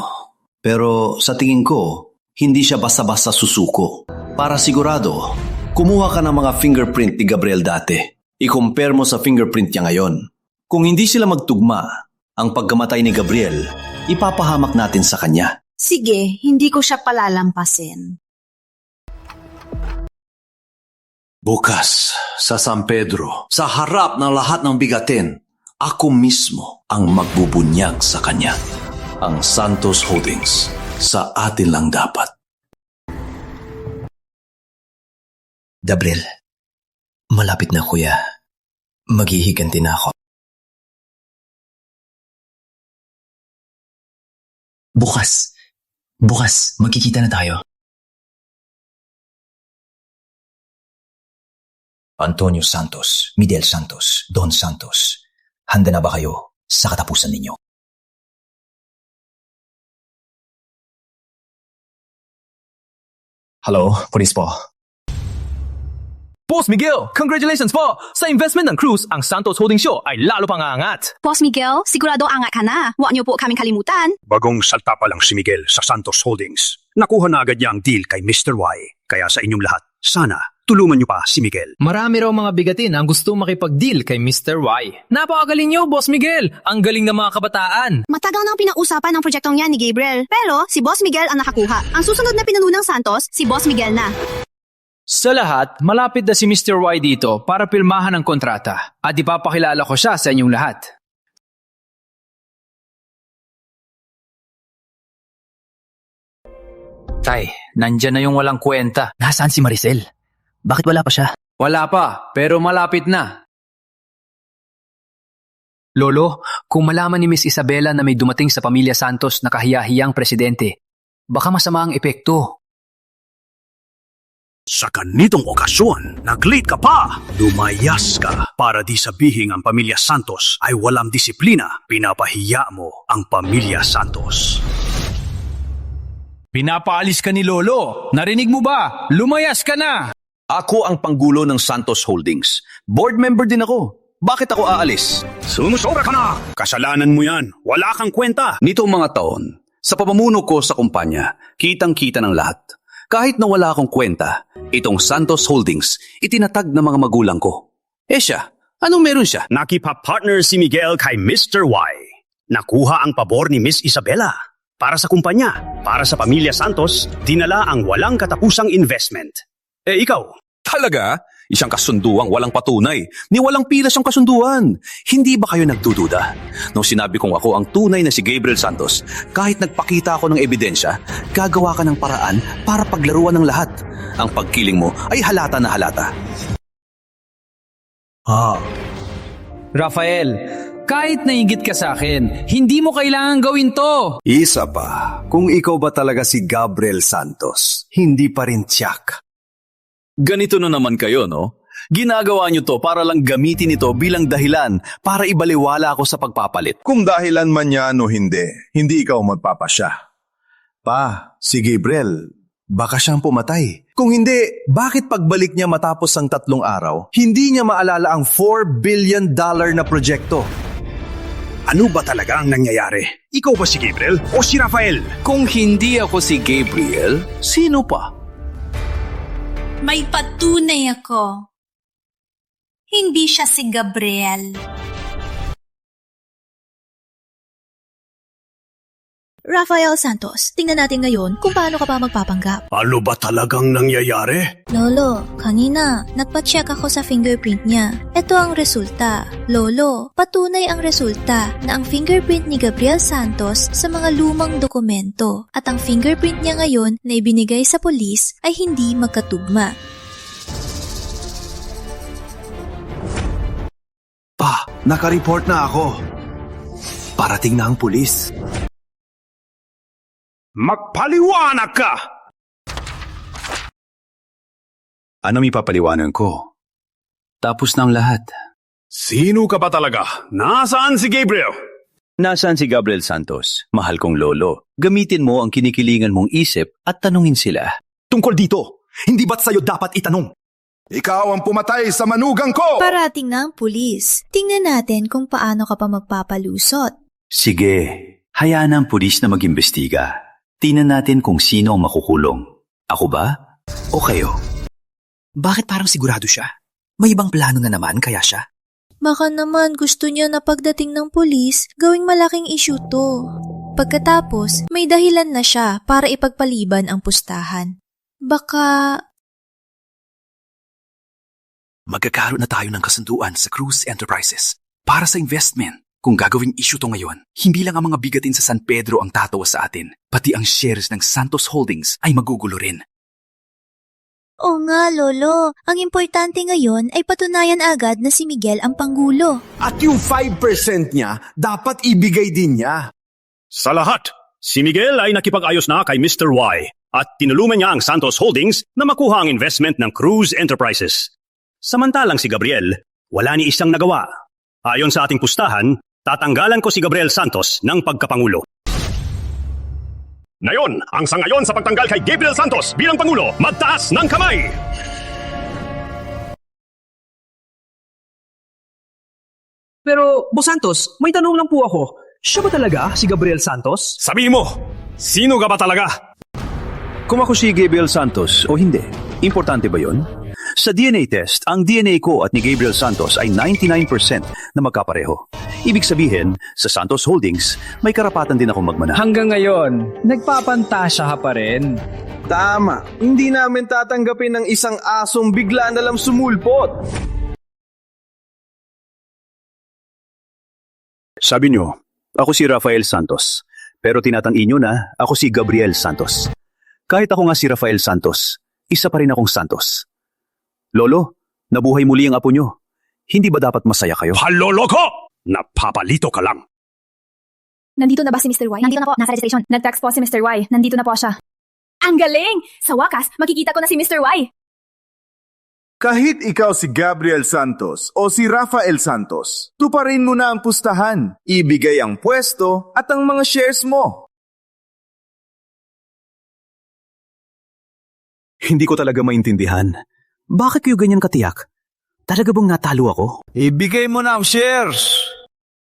pero sa tingin ko, hindi siya basta-basta susuko. Para sigurado, kumuha ka ng mga fingerprint ni Gabriel dati. I-compare mo sa fingerprint niya ngayon. Kung hindi sila magtugma, ang pagkamatay ni Gabriel, ipapahamak natin sa kanya. Sige, hindi ko siya palalampasin. Bukas, sa San Pedro, sa harap ng lahat ng bigatin, ako mismo ang magbubunyag sa kanya. Ang Santos Holdings, sa atin lang dapat. Gabriel, malapit na kuya. Maghihiganti na ako. Bukas, magkikita na tayo. Antonio Santos, Miguel Santos, Don Santos, handa na ba kayo sa katapusan ninyo? Hello, police po. Boss Miguel, congratulations po! Sa investment ng Cruz, ang Santos Holdings Show ay lalo pang aangat. Boss Miguel, sigurado angat ka na. Huwag niyo po kaming kalimutan. Bagong salta pa lang si Miguel sa Santos Holdings. Nakuha na agad niya ang deal kay Mr. Y. Kaya sa inyong lahat, sana tulungan niyo pa si Miguel. Marami raw mga bigatin ang gusto makipag-deal kay Mr. Y. Napakagaling niyo, Boss Miguel! Ang galing ng mga kabataan! Matagal nang pinag-usapan ng proyektong yan ni Gabriel. Pero si Boss Miguel ang nakakuha. Ang susunod na pinuno ng Santos, si Boss Miguel na. Sa lahat, malapit na si Mr. Y dito para pilmahan ang kontrata at ipapakilala ko siya sa inyong lahat. Tay, nandyan na yung walang kwenta. Nasaan si Maricel? Bakit wala pa siya? Wala pa, pero malapit na. Lolo, kung malaman ni Miss Isabela na may dumating sa pamilya Santos na kahiya-hiyang presidente, baka masama ang epekto. Sa ganitong okasyon, nag-late ka pa! Lumayas ka para di sabihin ang pamilya Santos ay walang disiplina. Pinapahiya mo ang pamilya Santos. Pinapaalis ka ni Lolo. Narinig mo ba? Lumayas ka na! Ako ang panggulo ng Santos Holdings. Board member din ako. Bakit ako aalis? Sumusobra ka na! Kasalanan mo yan. Wala kang kwenta. Nitong mga taon, sa pamumuno ko sa kumpanya, kitang-kita ng lahat. Kahit na wala akong kwenta, itong Santos Holdings itinatag ng mga magulang ko. Siya, anong meron siya? Nakipa-partner si Miguel kay Mr. Y. Nakuha ang pabor ni Miss Isabela. Para sa kumpanya, para sa pamilya Santos, dinala ang walang katapusang investment. Ikaw? Talaga? Isang kasunduang walang patunay. Ni walang pila siyang kasunduan. Hindi ba kayo nagdududa? Nung sinabi kong ako ang tunay na si Gabriel Santos, kahit nagpakita ako ng ebidensya, gagawa ka ng paraan para paglaruan ng lahat. Ang pagkiling mo ay halata na halata. Rafael, kahit nainggit ka sa akin, hindi mo kailangan gawin to. Isa pa, kung ikaw ba talaga si Gabriel Santos, hindi pa rin tiyak. Ganito na naman kayo, no? Ginagawa niyo to para lang gamitin ito bilang dahilan para ibaliwala ako sa pagpapalit. Kung dahilan man yan o hindi ikaw magpapasya. Pa, si Gabriel, baka siyang pumatay. Kung hindi, bakit pagbalik niya matapos ang 3 araw, hindi niya maalala ang $4 billion na proyekto? Ano ba talaga ang nangyayari? Ikaw ba si Gabriel o si Rafael? Kung hindi ako si Gabriel, sino pa? May patunay ako. Hindi siya si Gabriel. Rafael Santos, tingnan natin ngayon kung paano ka pa magpapanggap. Ano ba talagang nangyayari? Lolo, kanina, nagpa-check ako sa fingerprint niya. Ito ang resulta. Lolo, patunay ang resulta na ang fingerprint ni Gabriel Santos sa mga lumang dokumento at ang fingerprint niya ngayon na ibinigay sa polis ay hindi magkatugma. Pa, nakareport na ako. Parating na ang pulis. Magpaliwanag ka! Ano may papaliwanan ko? Tapos na ang lahat. Sino ka ba talaga? Nasaan si Gabriel? Nasaan si Gabriel Santos? Mahal kong lolo, gamitin mo ang kinikilingan mong isip at tanungin sila. Tungkol dito, hindi ba't sa'yo dapat itanong? Ikaw ang pumatay sa manugang ko! Parating na ang pulis. Tingnan natin kung paano ka pa magpapalusot. Sige, hayaan ang pulis na mag-imbestiga. Tingnan natin kung sino ang makukulong. Ako ba? O kayo? Bakit parang sigurado siya? May ibang plano na naman kaya siya? Baka naman gusto niya na pagdating ng pulis, gawing malaking issue to. Pagkatapos, may dahilan na siya para ipagpaliban ang pustahan. Baka... Magkakaroon na tayo ng kasunduan sa Cruz Enterprises para sa investment. Kung gagawing issue to ngayon, hindi lang ang mga bigatin sa San Pedro ang tatawa sa atin, pati ang shares ng Santos Holdings ay magugulo rin. Oo nga, Lolo. Ang importante ngayon ay patunayan agad na si Miguel ang Pangulo. At yung 5% niya, dapat ibigay din niya. Sa lahat, si Miguel ay nakipag-ayos na kay Mr. Y at tinulungan niya ang Santos Holdings na makuha ang investment ng Cruz Enterprises. Samantalang si Gabriel, wala ni isang nagawa. Ayon sa ating pustahan, tatanggalan ko si Gabriel Santos ng pagkapangulo. Ngayon, ang sangayon sa pagtanggal kay Gabriel Santos bilang Pangulo, magtaas ng kamay! Pero, Boss Santos, may tanong lang po ako. Siya ba talaga si Gabriel Santos? Sabihin mo, sino ka ba talaga? Kung ako si Gabriel Santos o hindi, importante ba yon? Sa DNA test, ang DNA ko at ni Gabriel Santos ay 99% na magkapareho. Ibig sabihin, sa Santos Holdings, may karapatan din akong magmana. Hanggang ngayon, nagpapantasya ka pa rin. Tama, hindi namin tatanggapin ng isang asong bigla na lang sumulpot. Sabi nyo, ako si Rafael Santos, pero tinatangin nyo na ako si Gabriel Santos. Kahit ako nga si Rafael Santos, isa pa rin akong Santos. Lolo, nabuhay muli ang apo nyo. Hindi ba dapat masaya kayo? Halolo ko! Napapalito ka lang. Nandito na ba si Mr. Y? Nandito na po, nasa registration. Nag-text po si Mr. Y. Nandito na po siya. Ang galing! Sa wakas, makikita ko na si Mr. Y. Kahit ikaw si Gabriel Santos o si Rafael Santos, tuparin mo na ang pustahan, ibigay ang pwesto at ang mga shares mo. Hindi ko talaga maintindihan. Bakit kayo ganyan katiyak? Talaga bang natalo ako? Ibigay mo na ang shares!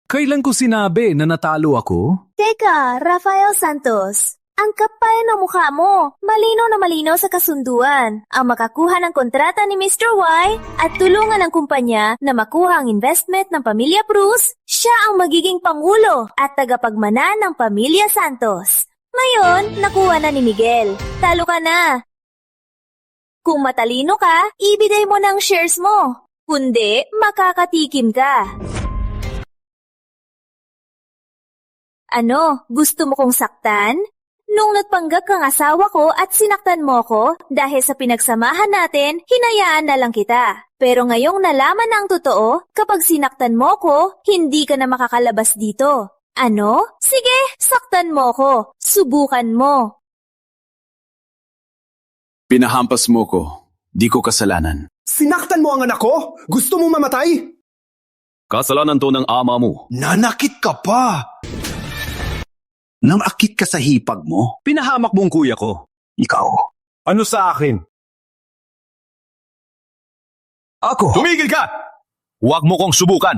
Kailan ko sinabi na natalo ako? Teka, Rafael Santos. Ang kapal na mukha mo. Malinaw na malinaw sa kasunduan. Ang makakuha ng kontrata ni Mr. Y at tulungan ng kumpanya na makuha ang investment ng Pamilya Cruz, siya ang magiging Pangulo at tagapagmana ng Pamilya Santos. Ngayon, nakuha na ni Miguel. Talo ka na. Kung matalino ka, ibigay mo ng shares mo. Kundi, makakatikim ka. Ano, gusto mo kong saktan? Nung nagpanggap kang asawa ko at sinaktan mo ko, dahil sa pinagsamahan natin, hinayaan na lang kita. Pero ngayong nalaman na ang totoo, kapag sinaktan mo ko, hindi ka na makakalabas dito. Ano? Sige, saktan mo ko. Subukan mo. Pinahampas mo ko. Di ko kasalanan. Sinaktan mo ang anak ko? Gusto mo mamatay? Kasalanan to ng ama mo. Nanakit ka pa! Nang akit ka sa hipag mo, pinahamak mo ang kuya ko. Ikaw. Ano sa akin? Ako. Tumigil ka! Huwag mo kong subukan.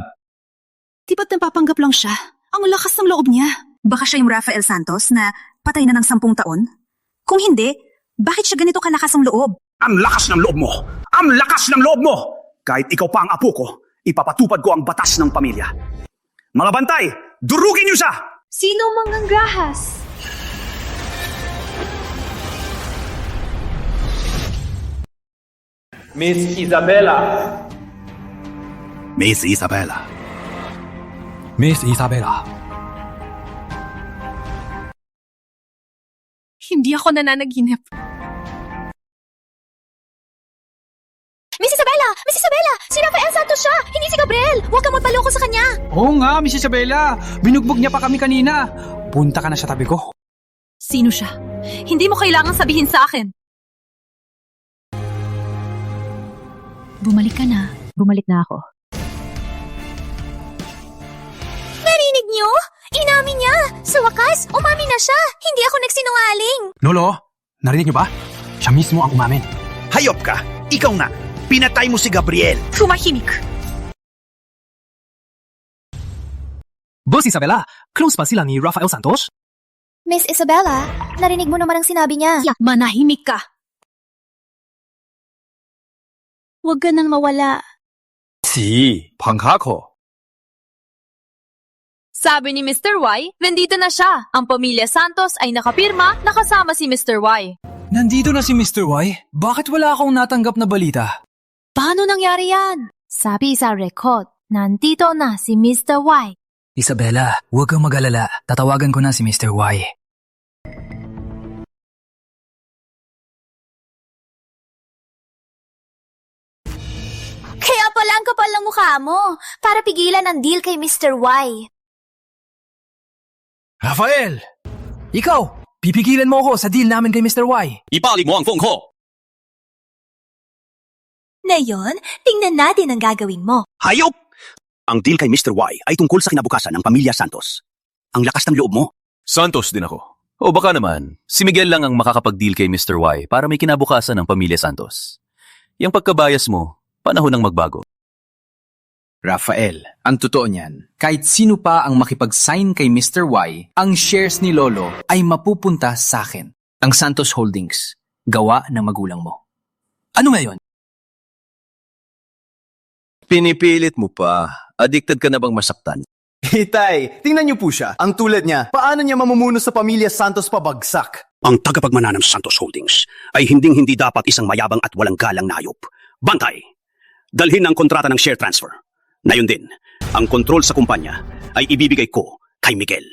Di ba't napapanggap lang siya? Ang lakas ng loob niya. Baka siya yung Rafael Santos na patay na ng 10 taon? Kung hindi, bakit siya ganito kalakas ang loob? Ang lakas ng loob mo! Ang lakas ng loob mo! Kahit ikaw pa ang apo ko, ipapatupad ko ang batas ng pamilya. Mga bantay, durugin niyo siya! Sino mangangrahas? Miss Isabella. Miss Isabella. Miss Isabella. Hindi ako nananaginip. Miss Isabella! Miss Isabella! Si Rafael Santos siya! Hindi si Gabriel! Huwag kang magpaloko sa kanya! Oo nga, Miss Isabella. Binugbog niya pa kami kanina. Punta ka na sa tabi ko. Sino siya? Hindi mo kailangang sabihin sa akin. Bumalik ka na. Bumalik na ako. Narinig niyo? Inamin niya! Sa wakas, umamin na siya! Hindi ako nagsinungaling! Lolo, narinig niyo ba? Siya mismo ang umamin. Hayop ka! Ikaw na! Pinatay mo si Gabriel! Tumahimik! Boss Isabella, close pa sila ni Rafael Santos? Miss Isabella, narinig mo naman ang sinabi niya. Manahimik ka! Huwag ka nang mawala. Si, panghako. Sabi ni Mr. Y, nandito na siya. Ang pamilya Santos ay nakapirma, nakasama si Mr. Y. Nandito na si Mr. Y? Bakit wala akong natanggap na balita? Paano nangyari yan? Sabi sa record, nandito na si Mr. Y. Isabella, huwag kang mag-alala. Tatawagan ko na si Mr. Y. Kaya pala ang kapal ng mukha mo para pigilan ang deal kay Mr. Y. Rafael! Ikaw! Pipigilan mo ako sa deal namin kay Mr. Y. Ipali mo ang phone ko! Ngayon, tingnan natin ang gagawin mo. Hayop! Ang deal kay Mr. Y ay tungkol sa kinabukasan ng pamilya Santos. Ang lakas ng loob mo. Santos din ako. O baka naman, si Miguel lang ang makakapag-deal kay Mr. Y para may kinabukasan ng pamilya Santos. Yung pagkabayas mo, panahon ng magbago. Rafael, ang totoo niyan, kahit sino pa ang makipag-sign kay Mr. Y, ang shares ni Lolo ay mapupunta sa akin. Ang Santos Holdings, gawa ng magulang mo. Ano ngayon? Pinipilit mo pa. Addicted ka na bang masaktan? Hitay, tingnan niyo po siya. Ang tulad niya, paano niya mamumuno sa pamilya Santos pabagsak? Ang tagapagmana ng Santos Holdings ay hinding-hindi dapat isang mayabang at walang galang na hayop. Bantay! Dalhin ang kontrata ng share transfer. Ngayon din, ang kontrol sa kumpanya ay ibibigay ko kay Miguel.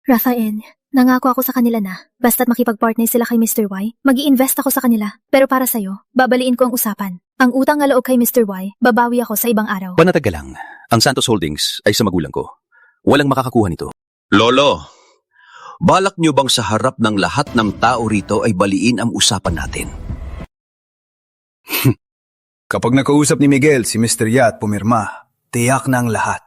Rafael, nangako ako sa kanila na, basta't makipag-partner sila kay Mr. Y, mag-i-invest ako sa kanila. Pero para sa'yo, babaliin ko ang usapan. Ang utang na loob kay Mr. Y, babawi ako sa ibang araw. Panatag ka lang. Ang Santos Holdings ay sa magulang ko. Walang makakakuha nito. Lolo, balak niyo bang sa harap ng lahat ng tao rito ay baliin ang usapan natin? Kapag nakausap ni Miguel si Mr. Y at pumirma, tiyak na ang lahat.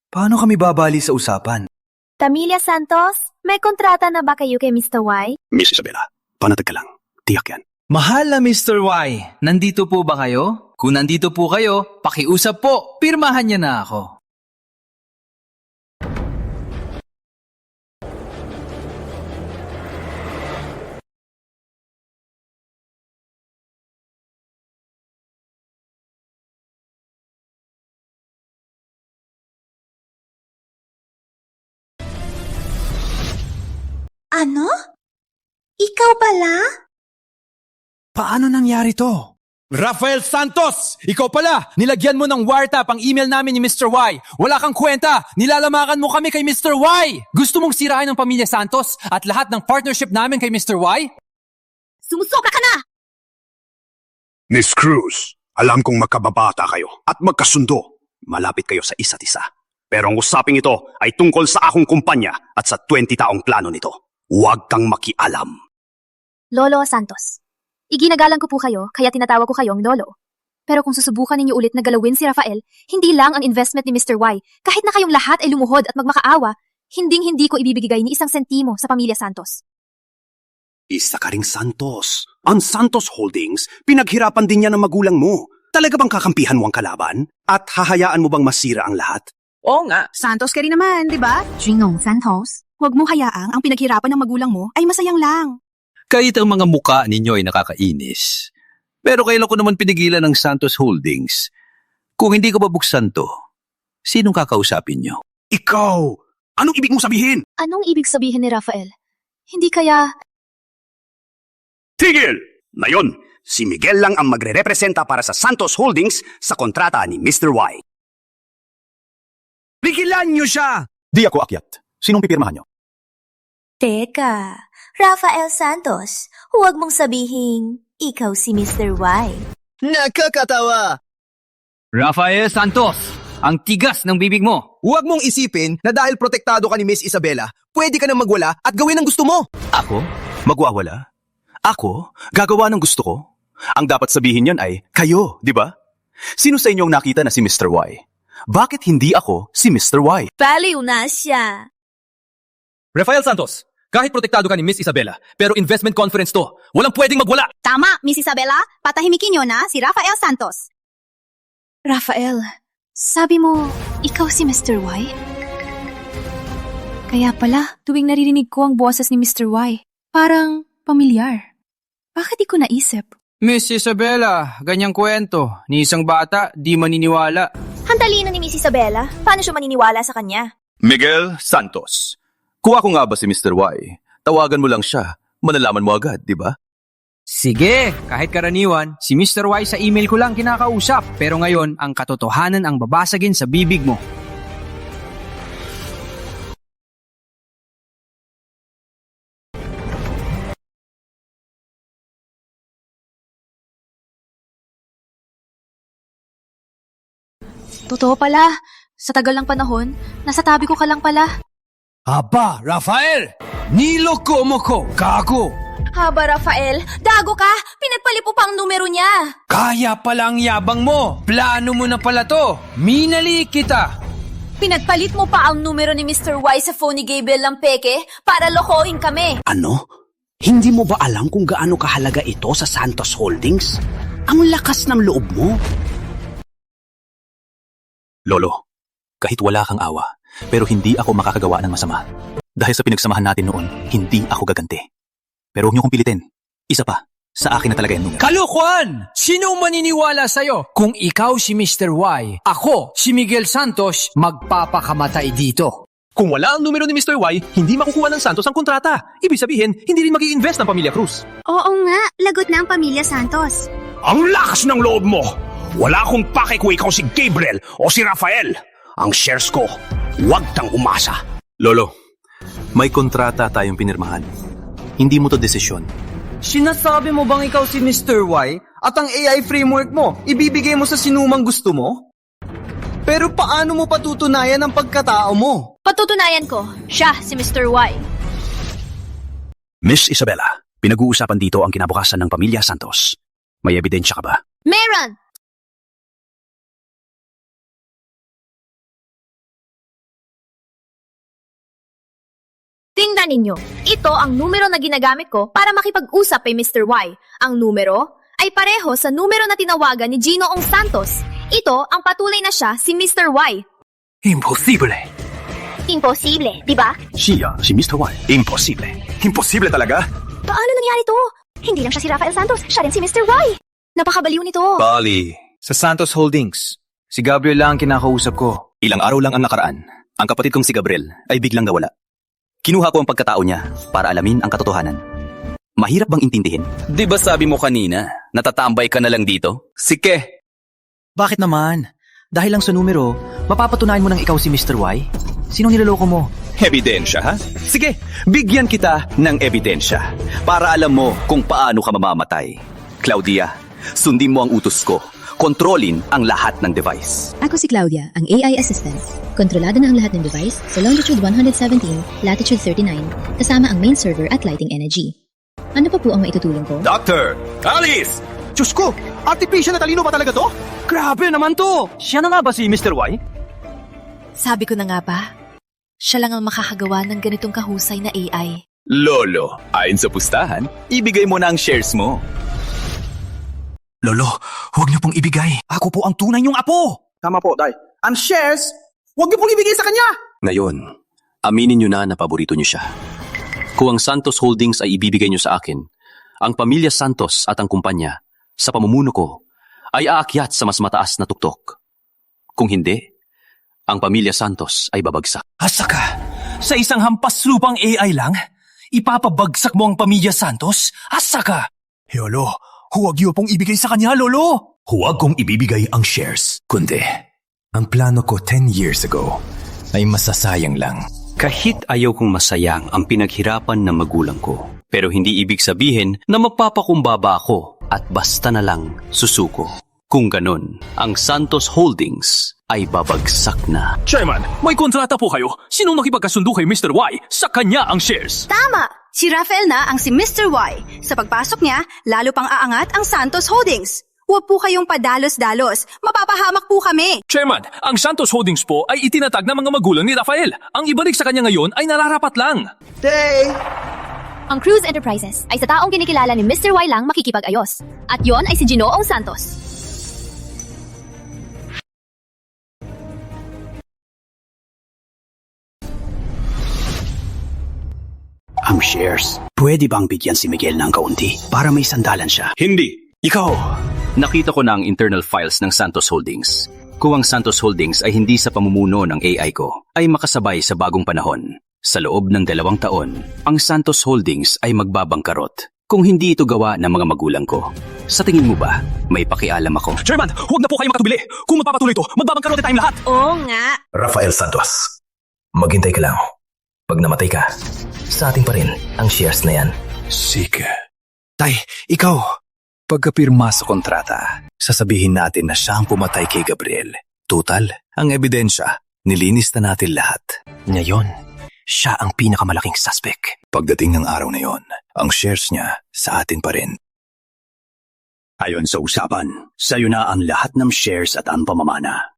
Paano kami babali sa usapan? Pamilya Santos, may kontrata na ba kayo kay Mr. Y? Miss Isabella, panatag ka lang. Tiyak yan. Mahal na Mr. Y, nandito po ba kayo? Kung nandito po kayo, pakiusap po, pirmahan niya na ako. Ano? Ikaw pala? Paano nangyari to? Rafael Santos! Ikaw pala! Nilagyan mo ng wiretap ang email namin ni Mr. Y. Wala kang kwenta! Nilalamakan mo kami kay Mr. Y! Gusto mong sirain ang pamilya Santos at lahat ng partnership namin kay Mr. Y? Sumusobra ka na! Miss Cruz, alam kong magkababata kayo at magkasundo. Malapit kayo sa isa't isa. Pero ang usaping ito ay tungkol sa akong kumpanya at sa 20 taong plano nito. Huwag kang makialam. Lolo Santos, iginagalang ko po kayo kaya tinatawag ko kayong Lolo. Pero kung susubukan ninyo ulit na galawin si Rafael, hindi lang ang investment ni Mr. Y, kahit na kayong lahat ay lumuhod at magmakaawa, hinding-hindi ko ibibigay ni isang sentimo sa pamilya Santos. Isa ka ring Santos. Ang Santos Holdings, pinaghirapan din niya ng magulang mo. Talaga bang kakampihan mo ang kalaban? At hahayaan mo bang masira ang lahat? Oo nga, Santos ka rin naman, di ba? Ginong Santos. Huwag mo hayaang ang pinaghirapan ng magulang mo ay masayang lang. Kahit ang mga muka ninyo ay nakakainis. Pero kailan ko naman pinigilan ng Santos Holdings? Kung hindi ko babuksan to, sinong kakausapin nyo? Ikaw! Anong ibig mong sabihin? Anong ibig sabihin ni Rafael? Hindi kaya... Tigil! Ngayon, si Miguel lang ang magre-representa para sa Santos Holdings sa kontrata ni Mr. Y. Pigilan niyo siya! Di ako akyat. Sinong pipirmahan nyo? Teka, Rafael Santos, huwag mong sabihin ikaw si Mr. Y. Nakakatawa! Rafael Santos, ang tigas ng bibig mo. Huwag mong isipin na dahil protektado ka ni Miss Isabela, pwede ka nang magwala at gawin ang gusto mo. Ako? Magwawala? Ako? Gagawa ng gusto ko? Ang dapat sabihin yan ay, kayo, di ba? Sino sa inyong nakita na si Mr. Y? Bakit hindi ako si Mr. Y? Baliw na siya. Rafael Santos, kahit protektado ka ni Miss Isabela, pero investment conference to. Walang pwedeng magwala! Tama, Miss Isabela. Patahimikin niyo na si Rafael Santos. Rafael, sabi mo, ikaw si Mr. Y? Kaya pala, tuwing naririnig ko ang boses ni Mr. Y, parang pamilyar. Bakit di ko naisip? Miss Isabela, ganyang kwento. Ni isang bata, di maniniwala. Ang talino ni Miss Isabela. Paano siya maniniwala sa kanya? Miguel Santos. Kung ako nga ba si Mr. Y, tawagan mo lang siya. Malalaman mo agad, di ba? Sige, kahit karaniwan, si Mr. Y sa email ko lang kinakausap. Pero ngayon, ang katotohanan ang babasagin sa bibig mo. Totoo pala, sa tagal ng panahon, nasa tabi ko ka lang pala. Aba, Rafael! Niloko mo ko, gago! Haba, Rafael, dago ka! Pinagpalipo pa ang numero niya! Kaya pala ang yabang mo! Plano mo na pala to! Minali kita! Pinagpalit mo pa ang numero ni Mr. Y sa phone ni Gabriel Lampeke para lokohin kami! Ano? Hindi mo ba alam kung gaano kahalaga ito sa Santos Holdings? Ang lakas ng loob mo! Lolo, kahit wala kang awa, pero hindi ako makakagawa ng masama. Dahil sa pinagsamahan natin noon, hindi ako gaganti. Pero huwag niyo kong pilitin. Isa pa, sa akin na talaga yung numero. Kalukuhan! Sino maniniwala sa'yo? Kung ikaw si Mr. Y, ako si Miguel Santos, magpapakamatay dito. Kung wala ang numero ni Mr. Y, hindi makukuha ng Santos ang kontrata. Ibig sabihin, hindi rin mag-i-invest ng pamilya Cruz. Oo nga, lagot na ang pamilya Santos. Ang lakas ng loob mo! Wala akong pake kung ikaw si Gabriel o si Rafael. Ang shares ko, huwag kang umasa. Lolo, may kontrata tayong pinirmahan. Hindi mo to desisyon. Sinasabi mo bang ikaw si Mr. Y at ang AI framework mo, ibibigay mo sa sinumang gusto mo? Pero paano mo patutunayan ang pagkatao mo? Patutunayan ko, siya si Mr. Y. Miss Isabela, pinag-uusapan dito ang kinabukasan ng pamilya Santos. May ebidensya ka ba? Meron! Tingnan ninyo, ito ang numero na ginagamit ko para makipag-usap kay Mr. Y. Ang numero ay pareho sa numero na tinawagan ni Ginoong Santos. Ito ang patuloy na siya si Mr. Y. Imposible! Imposible, di ba? Siya, si Mr. Y. Imposible. Imposible talaga? Paano nangyari to? Hindi lang siya si Rafael Santos, siya rin si Mr. Y. Napakabaliw nito. Bali. Sa Santos Holdings, si Gabriel lang ang kinakausap ko. Ilang araw lang ang nakaraan. Ang kapatid kong si Gabriel ay biglang nawala. Kinuha ko ang pagkatao niya para alamin ang katotohanan. Mahirap bang intindihin? Di ba sabi mo kanina, natatambay ka na lang dito? Sige! Bakit naman? Dahil lang sa numero, mapapatunayan mo nang ikaw si Mr. Y? Sinong niloloko mo? Ebidensya, ha? Sige, bigyan kita ng ebidensya para alam mo kung paano ka mamamatay. Claudia, sundin mo ang utos ko. Kontrolin ang lahat ng device. Ako si Claudia, ang AI assistant. Kontrolado na ang lahat ng device sa longitude 117, latitude 39, kasama ang main server at lighting energy. Ano pa po ang maitutulong ko? Doctor! Alice! Diyos ko! Artificial na talino ba talaga to? Grabe naman to! Siya na nga ba si Mr. Y? Sabi ko na nga ba? Siya lang ang makakagawa ng ganitong kahusay na AI. Lolo, ayon sa pustahan, ibigay mo na ang shares mo. Lolo, huwag niyo pong ibigay. Ako po ang tunay niyong apo. Tama po, Day. Ang shares, huwag niyo pong ibigay sa kanya. Ngayon, aminin niyo na paborito niyo siya. Kung ang Santos Holdings ay ibibigay niyo sa akin, ang pamilya Santos at ang kumpanya, sa pamumuno ko, ay aakyat sa mas mataas na tuktok. Kung hindi, ang pamilya Santos ay babagsak. Asa ka? Sa isang hampas lupang AI lang? Ipapabagsak mo ang pamilya Santos? Asa ka? Lolo, huwag niyo pong ibigay sa kanya, Lolo. Huwag kong ibibigay ang shares, kundi ang plano ko 10 years ago ay masasayang lang. Kahit ayaw kong masayang ang pinaghirapan ng magulang ko, pero hindi ibig sabihin na magpapakumbaba ako at basta na lang susuko. Kung ganun, ang Santos Holdings ay babagsak na. Chairman, may kontrata po kayo. Sinong nakipagkasundo kay Mr. Y? Sa kanya ang shares. Tama! Si Rafael na ang si Mr. Y. Sa pagpasok niya, lalo pang aangat ang Santos Holdings. Huwag po kayong padalos-dalos. Mapapahamak po kami. Chairman, ang Santos Holdings po ay itinatag ng mga magulang ni Rafael. Ang ibalik sa kanya ngayon ay nararapat lang. Day! Ang Cruise Enterprises ay sa taong kinikilala ni Mr. Y lang makikipag-ayos. At yon ay si Ginoong Santos. Ang shares, pwede bang bigyan si Miguel ng kaunti para may sandalan siya? Hindi! Ikaw! Nakita ko na ang internal files ng Santos Holdings. Kung ang Santos Holdings ay hindi sa pamumuno ng AI ko, ay makasabay sa bagong panahon. Sa loob ng 2 taon, ang Santos Holdings ay magbabangkarot kung hindi ito gawa ng mga magulang ko. Sa tingin mo ba, may pakialam ako? Chairman, huwag na po kayo makatubili. Kung magpapatuloy ito, magbabangkarote tayong lahat. Oo nga. Rafael Santos, maghintay ka lang. Pag namatay ka, sa atin pa rin ang shares na yan. Sige. Tay, ikaw. Pagkapirma sa kontrata, sasabihin natin na siya ang pumatay kay Gabriel. Total, ang ebidensya, nilinis na natin lahat. Ngayon, siya ang pinakamalaking suspect. Pagdating ng araw na yon, ang shares niya sa atin pa rin. Ayon sa usapan, sa'yo na ang lahat ng shares at ang pamamana.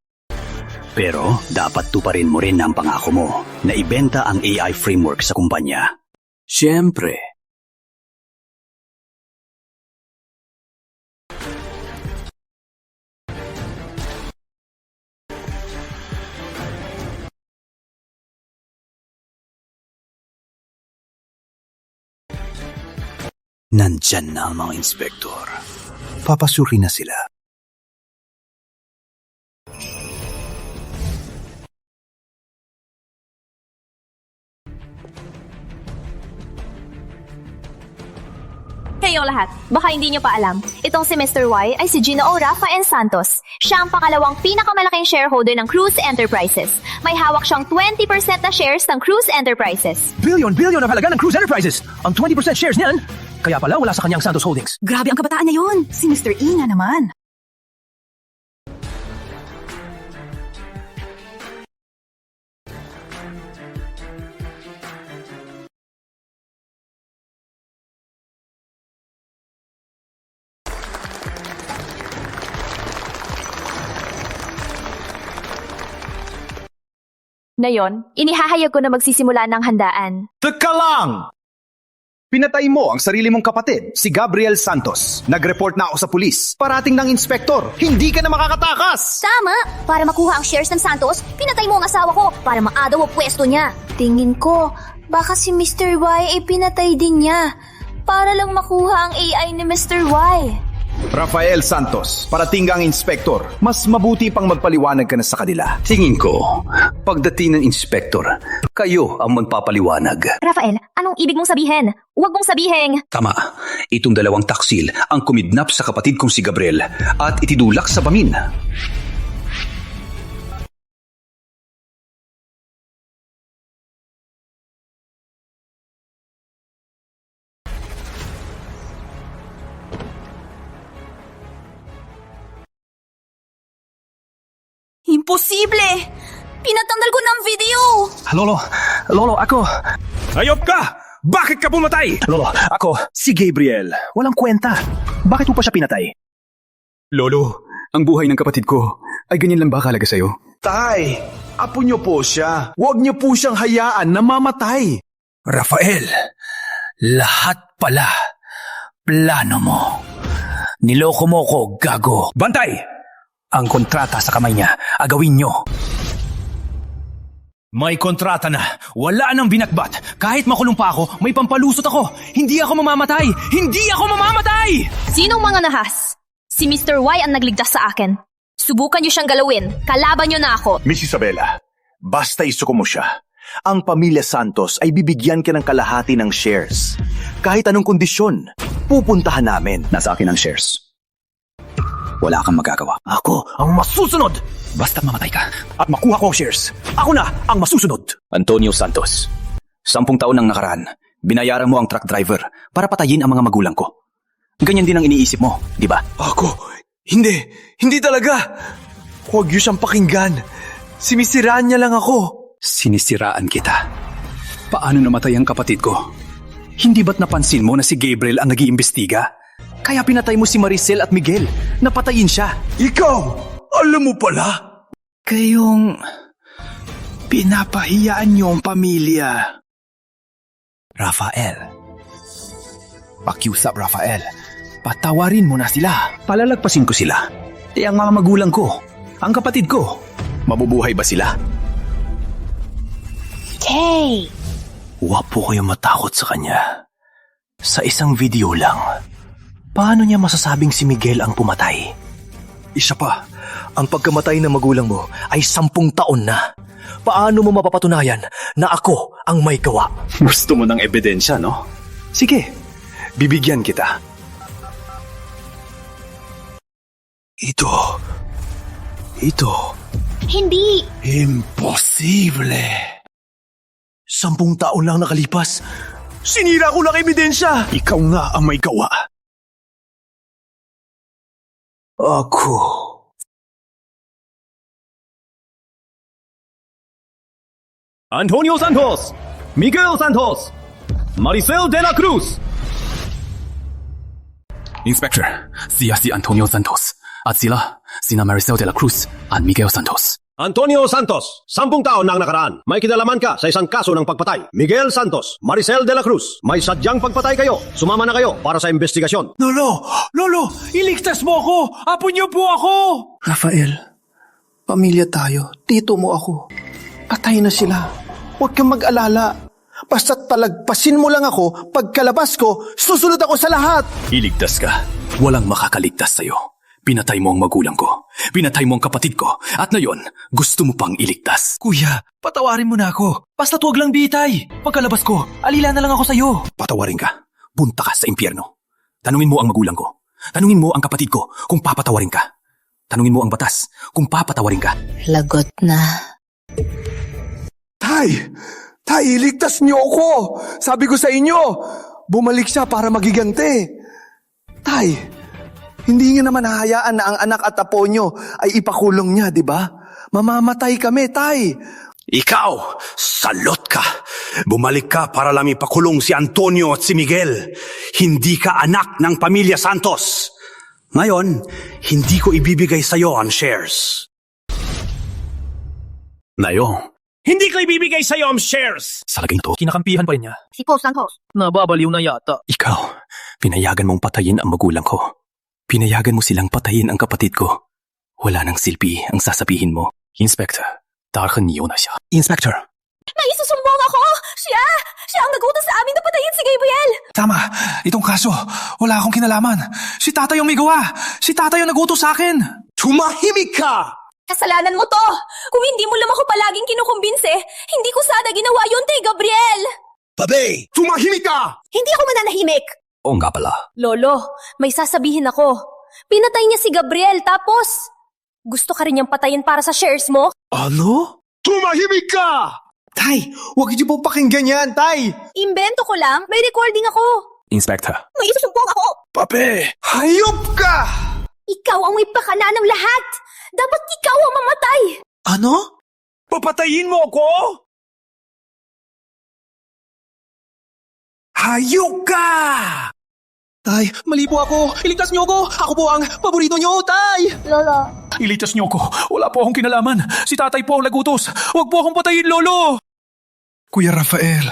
Pero dapat tuparin mo rin ang pangako mo na ibenta ang AI framework sa kumpanya. Siyempre. Nandyan na ang mga inspektor. Papasuri na sila. Kayo lahat, baka hindi nyo pa alam, itong si Mr. Y ay si Ginoong Rafael Santos. Siya ang pangalawang pinakamalaking shareholder ng Cruise Enterprises. May hawak siyang 20% na shares ng Cruise Enterprises. Billion ang halaga ng Cruise Enterprises. Ang 20% shares niyan, kaya pala wala sa kanyang Santos Holdings. Grabe ang kabataan niya yun. Si Mr. E na naman. Ngayon, inihahayag ko na magsisimula ng handaan. Teka lang! Pinatay mo ang sarili mong kapatid, si Gabriel Santos. Nag-report na ako sa pulis. Parating ng inspektor. Hindi ka na makakatakas! Tama! Para makuha ang shares ng Santos, pinatay mo ang asawa ko para maadaw ang pwesto niya. Tingin ko, baka si Mr. Y ay pinatay din niya para lang makuha ang AI ni Mr. Y. Rafael Santos, parating ang inspektor. Mas mabuti pang magpaliwanag ka na sa kanila. Tingin ko, pagdating ng inspektor, kayo ang magpapaliwanag. Rafael, anong ibig mong sabihin? Huwag mong sabihin! Tama, itong dalawang taksil ang kumidnap sa kapatid kong si Gabriel at itidulak sa bamin. Imposible! Pinatanggal ko ng video! Lolo, ako. Hayop ka! Bakit ka pumatay? Lolo, ako. Si Gabriel. Walang kwenta. Bakit mo pa siya pinatay? Lolo, ang buhay ng kapatid ko ay ganyan lang ba kalaga sa'yo? Tay, apo niyo po siya. Huwag niyo po siyang hayaan na mamatay. Rafael, lahat pala plano mo. Niloko mo ko, gago. Bantay! Ang kontrata sa kamay niya, agawin nyo. May kontrata na. Wala nang binakbat. Kahit makulong pa ako, may pampalusot ako. Hindi ako mamamatay! Hindi ako mamamatay! Sinong mga nahas? Si Mr. Y ang nagligtas sa akin. Subukan niyo siyang galawin. Kalaban niyo na ako. Miss Isabela, basta isuko mo siya. Ang pamilya Santos ay bibigyan ka ng kalahati ng shares. Kahit anong kondisyon, pupuntahan namin. Nasa akin ang shares. Wala kang magagawa. Ako ang masusunod! Basta mamatay ka. At makuha ko ang shares. Ako na ang masusunod! Antonio Santos, 10 taon nang nakaraan, binayaran mo ang truck driver para patayin ang mga magulang ko. Ganyan din ang iniisip mo, di ba? Ako? Hindi talaga! Huwag niyo siyang pakinggan. Sinisiraan niya lang ako. Sinisiraan kita. Paano namatay ang kapatid ko? Hindi ba't napansin mo na si Gabriel ang nag-iimbestiga? Kaya pinatay mo si Maricel at Miguel. Napatayin siya. Ikaw! Alam mo pala? Kayong pinapahiyaan niyo ang pamilya. Rafael. Pakiusap, Rafael. Patawarin mo na sila. Palalagpasin ko sila. Ang mga magulang ko, ang kapatid ko, mabubuhay ba sila? Kay! Huwag po kayong matakot sa kanya. Sa isang video lang, paano niya masasabing si Miguel ang pumatay? Isa pa, ang pagkamatay ng magulang mo ay 10 taon na. Paano mo mapapatunayan na ako ang may gawa? Gusto mo ng ebidensya, no? Sige, bibigyan kita. Ito. Hindi! Imposible! 10 taon lang nakalipas. Sinira ko lang ebidensya! Ikaw nga ang may gawa. Ako. Antonio Santos, Miguel Santos, Maricel de la Cruz. Inspector, siya si Antonio Santos. At sina Maricel de la Cruz at Miguel Santos. Antonio Santos, 10 taon na ang nakaraan. May kinalaman ka sa isang kaso ng pagpatay. Miguel Santos, Maricel de la Cruz, may sadyang pagpatay kayo. Sumama na kayo para sa investigasyon. Lolo, iligtas mo ako! Apo niyo po ako! Rafael, pamilya tayo. Tito mo ako. Patay na sila. Huwag kang mag-alala. Basta't palagpasin mo lang ako, pagkalabas ko, susunod ako sa lahat. Iligtas ka. Walang makakaligtas sa'yo. Pinatay mo ang magulang ko. Pinatay mo ang kapatid ko. At ngayon, gusto mo pang iligtas. Kuya, patawarin mo na ako. Basta't huwag lang bitay. Pagkalabas ko, alila na lang ako sa'yo. Patawarin ka. Punta ka sa impyerno. Tanungin mo ang magulang ko. Tanungin mo ang kapatid ko kung papatawarin ka. Tanungin mo ang batas kung papatawarin ka. Lagot na. Tay, iligtas niyo ako. Sabi ko sa inyo, bumalik siya para magigante. Tay, hindi niyo naman hahayaan na ang anak at apo niyo ay ipakulong niya, di ba? Mamamatay kami, Tay. Ikaw, salot ka. Bumalik ka para lang ipakulong si Antonio at si Miguel. Hindi ka anak ng pamilya Santos. Ngayon, hindi ko ibibigay sa'yo ang shares. Nayo. Hindi ko ibibigay sa'yo ang shares! Sa lagay na to, Kinakampihan pa rin niya. Si Paul Santos. Nababaliw na yata. ikaw, pinayagan mong patayin ang magulang ko. Pinayagan mo silang patayin ang kapatid ko. Wala nang silbi ang sasabihin mo. Inspector, darhan niyo na siya. Inspector, May isusumbong ako! Siya ang nagutos sa amin na patayin si Gabriel! Tama, itong kaso, wala akong kinalaman. Si tatay ang may gawa. Si tatay ang nagutos sa akin. Tumahimik ka! Kasalanan mo to! Kung hindi mo lang ako palaging kinukumbinse, hindi ko sana ginawa yun kay Gabriel! Babe! Tumahimik ka! Hindi ako mananahimik! Oo nga pala. Lolo, may sasabihin ako. Pinatay niya si Gabriel tapos... Gusto ka rin niyang patayin para sa shares mo? Ano? Tumahimik ka! Tay, huwag niyo po pakinggan yan, Tay! Imbento ko lang, may recording ako. Inspector. May isusumbong ako. Pape! Hayop ka! Ikaw ang may pakana ng lahat. Dapat ikaw ang mamatay. Ano? Papatayin mo ako? Hayop ka! Tay, mali po ako. Iligtas niyo ako. Ako po ang paborito niyo, Tay! Lolo. Ilitas niyo ko. Wala po akong kinalaman. Si tatay po ang nagutos. Huwag po akong patayin, Lolo! Kuya Rafael,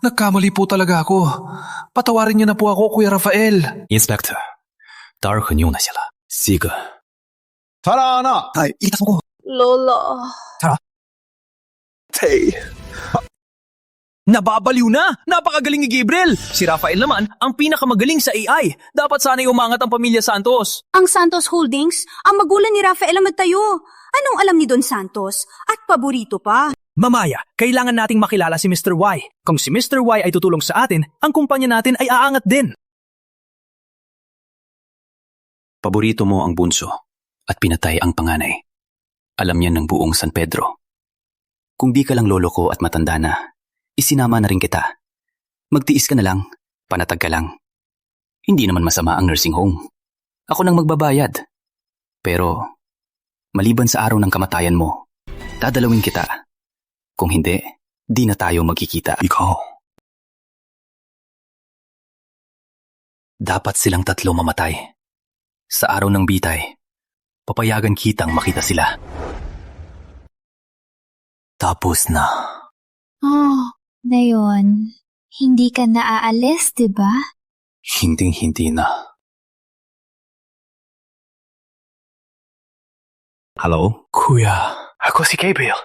nagkamali po talaga ako. Patawarin niyo na po ako, Kuya Rafael. Inspector, 待会儿用那些了。四个。 Tara na! Tay, iligtas mo ko. Lolo. Tara. Tay. Nababaliw na! Napakagaling ni Gabriel! Si Rafael naman, ang pinakamagaling sa AI. Dapat sana'y umangat ang pamilya Santos. Ang Santos Holdings, ang magulang ni Rafael ang magtayo. Anong alam ni Don Santos? At paborito pa. Mamaya, kailangan nating makilala si Mr. Y. Kung si Mr. Y ay tutulong sa atin, ang kumpanya natin ay aangat din. Paborito mo ang bunso at pinatay ang panganay. Alam yan ng buong San Pedro. Kung di ka lang lolo ko at matanda na, isinama na rin kita. Magtiis ka na lang, panatag ka lang. Hindi naman masama ang nursing home. Ako nang magbabayad. Pero, maliban sa araw ng kamatayan mo, dadalawin kita. Kung hindi, di na tayo magkikita. Ikaw. Dapat silang tatlo mamatay. Sa araw ng bitay, papayagan kitang makita sila. Tapos na. Oh, ngayon, hindi ka naaalis, diba? Hinding-hindi na. Hello? Kuya, ako si Gabriel.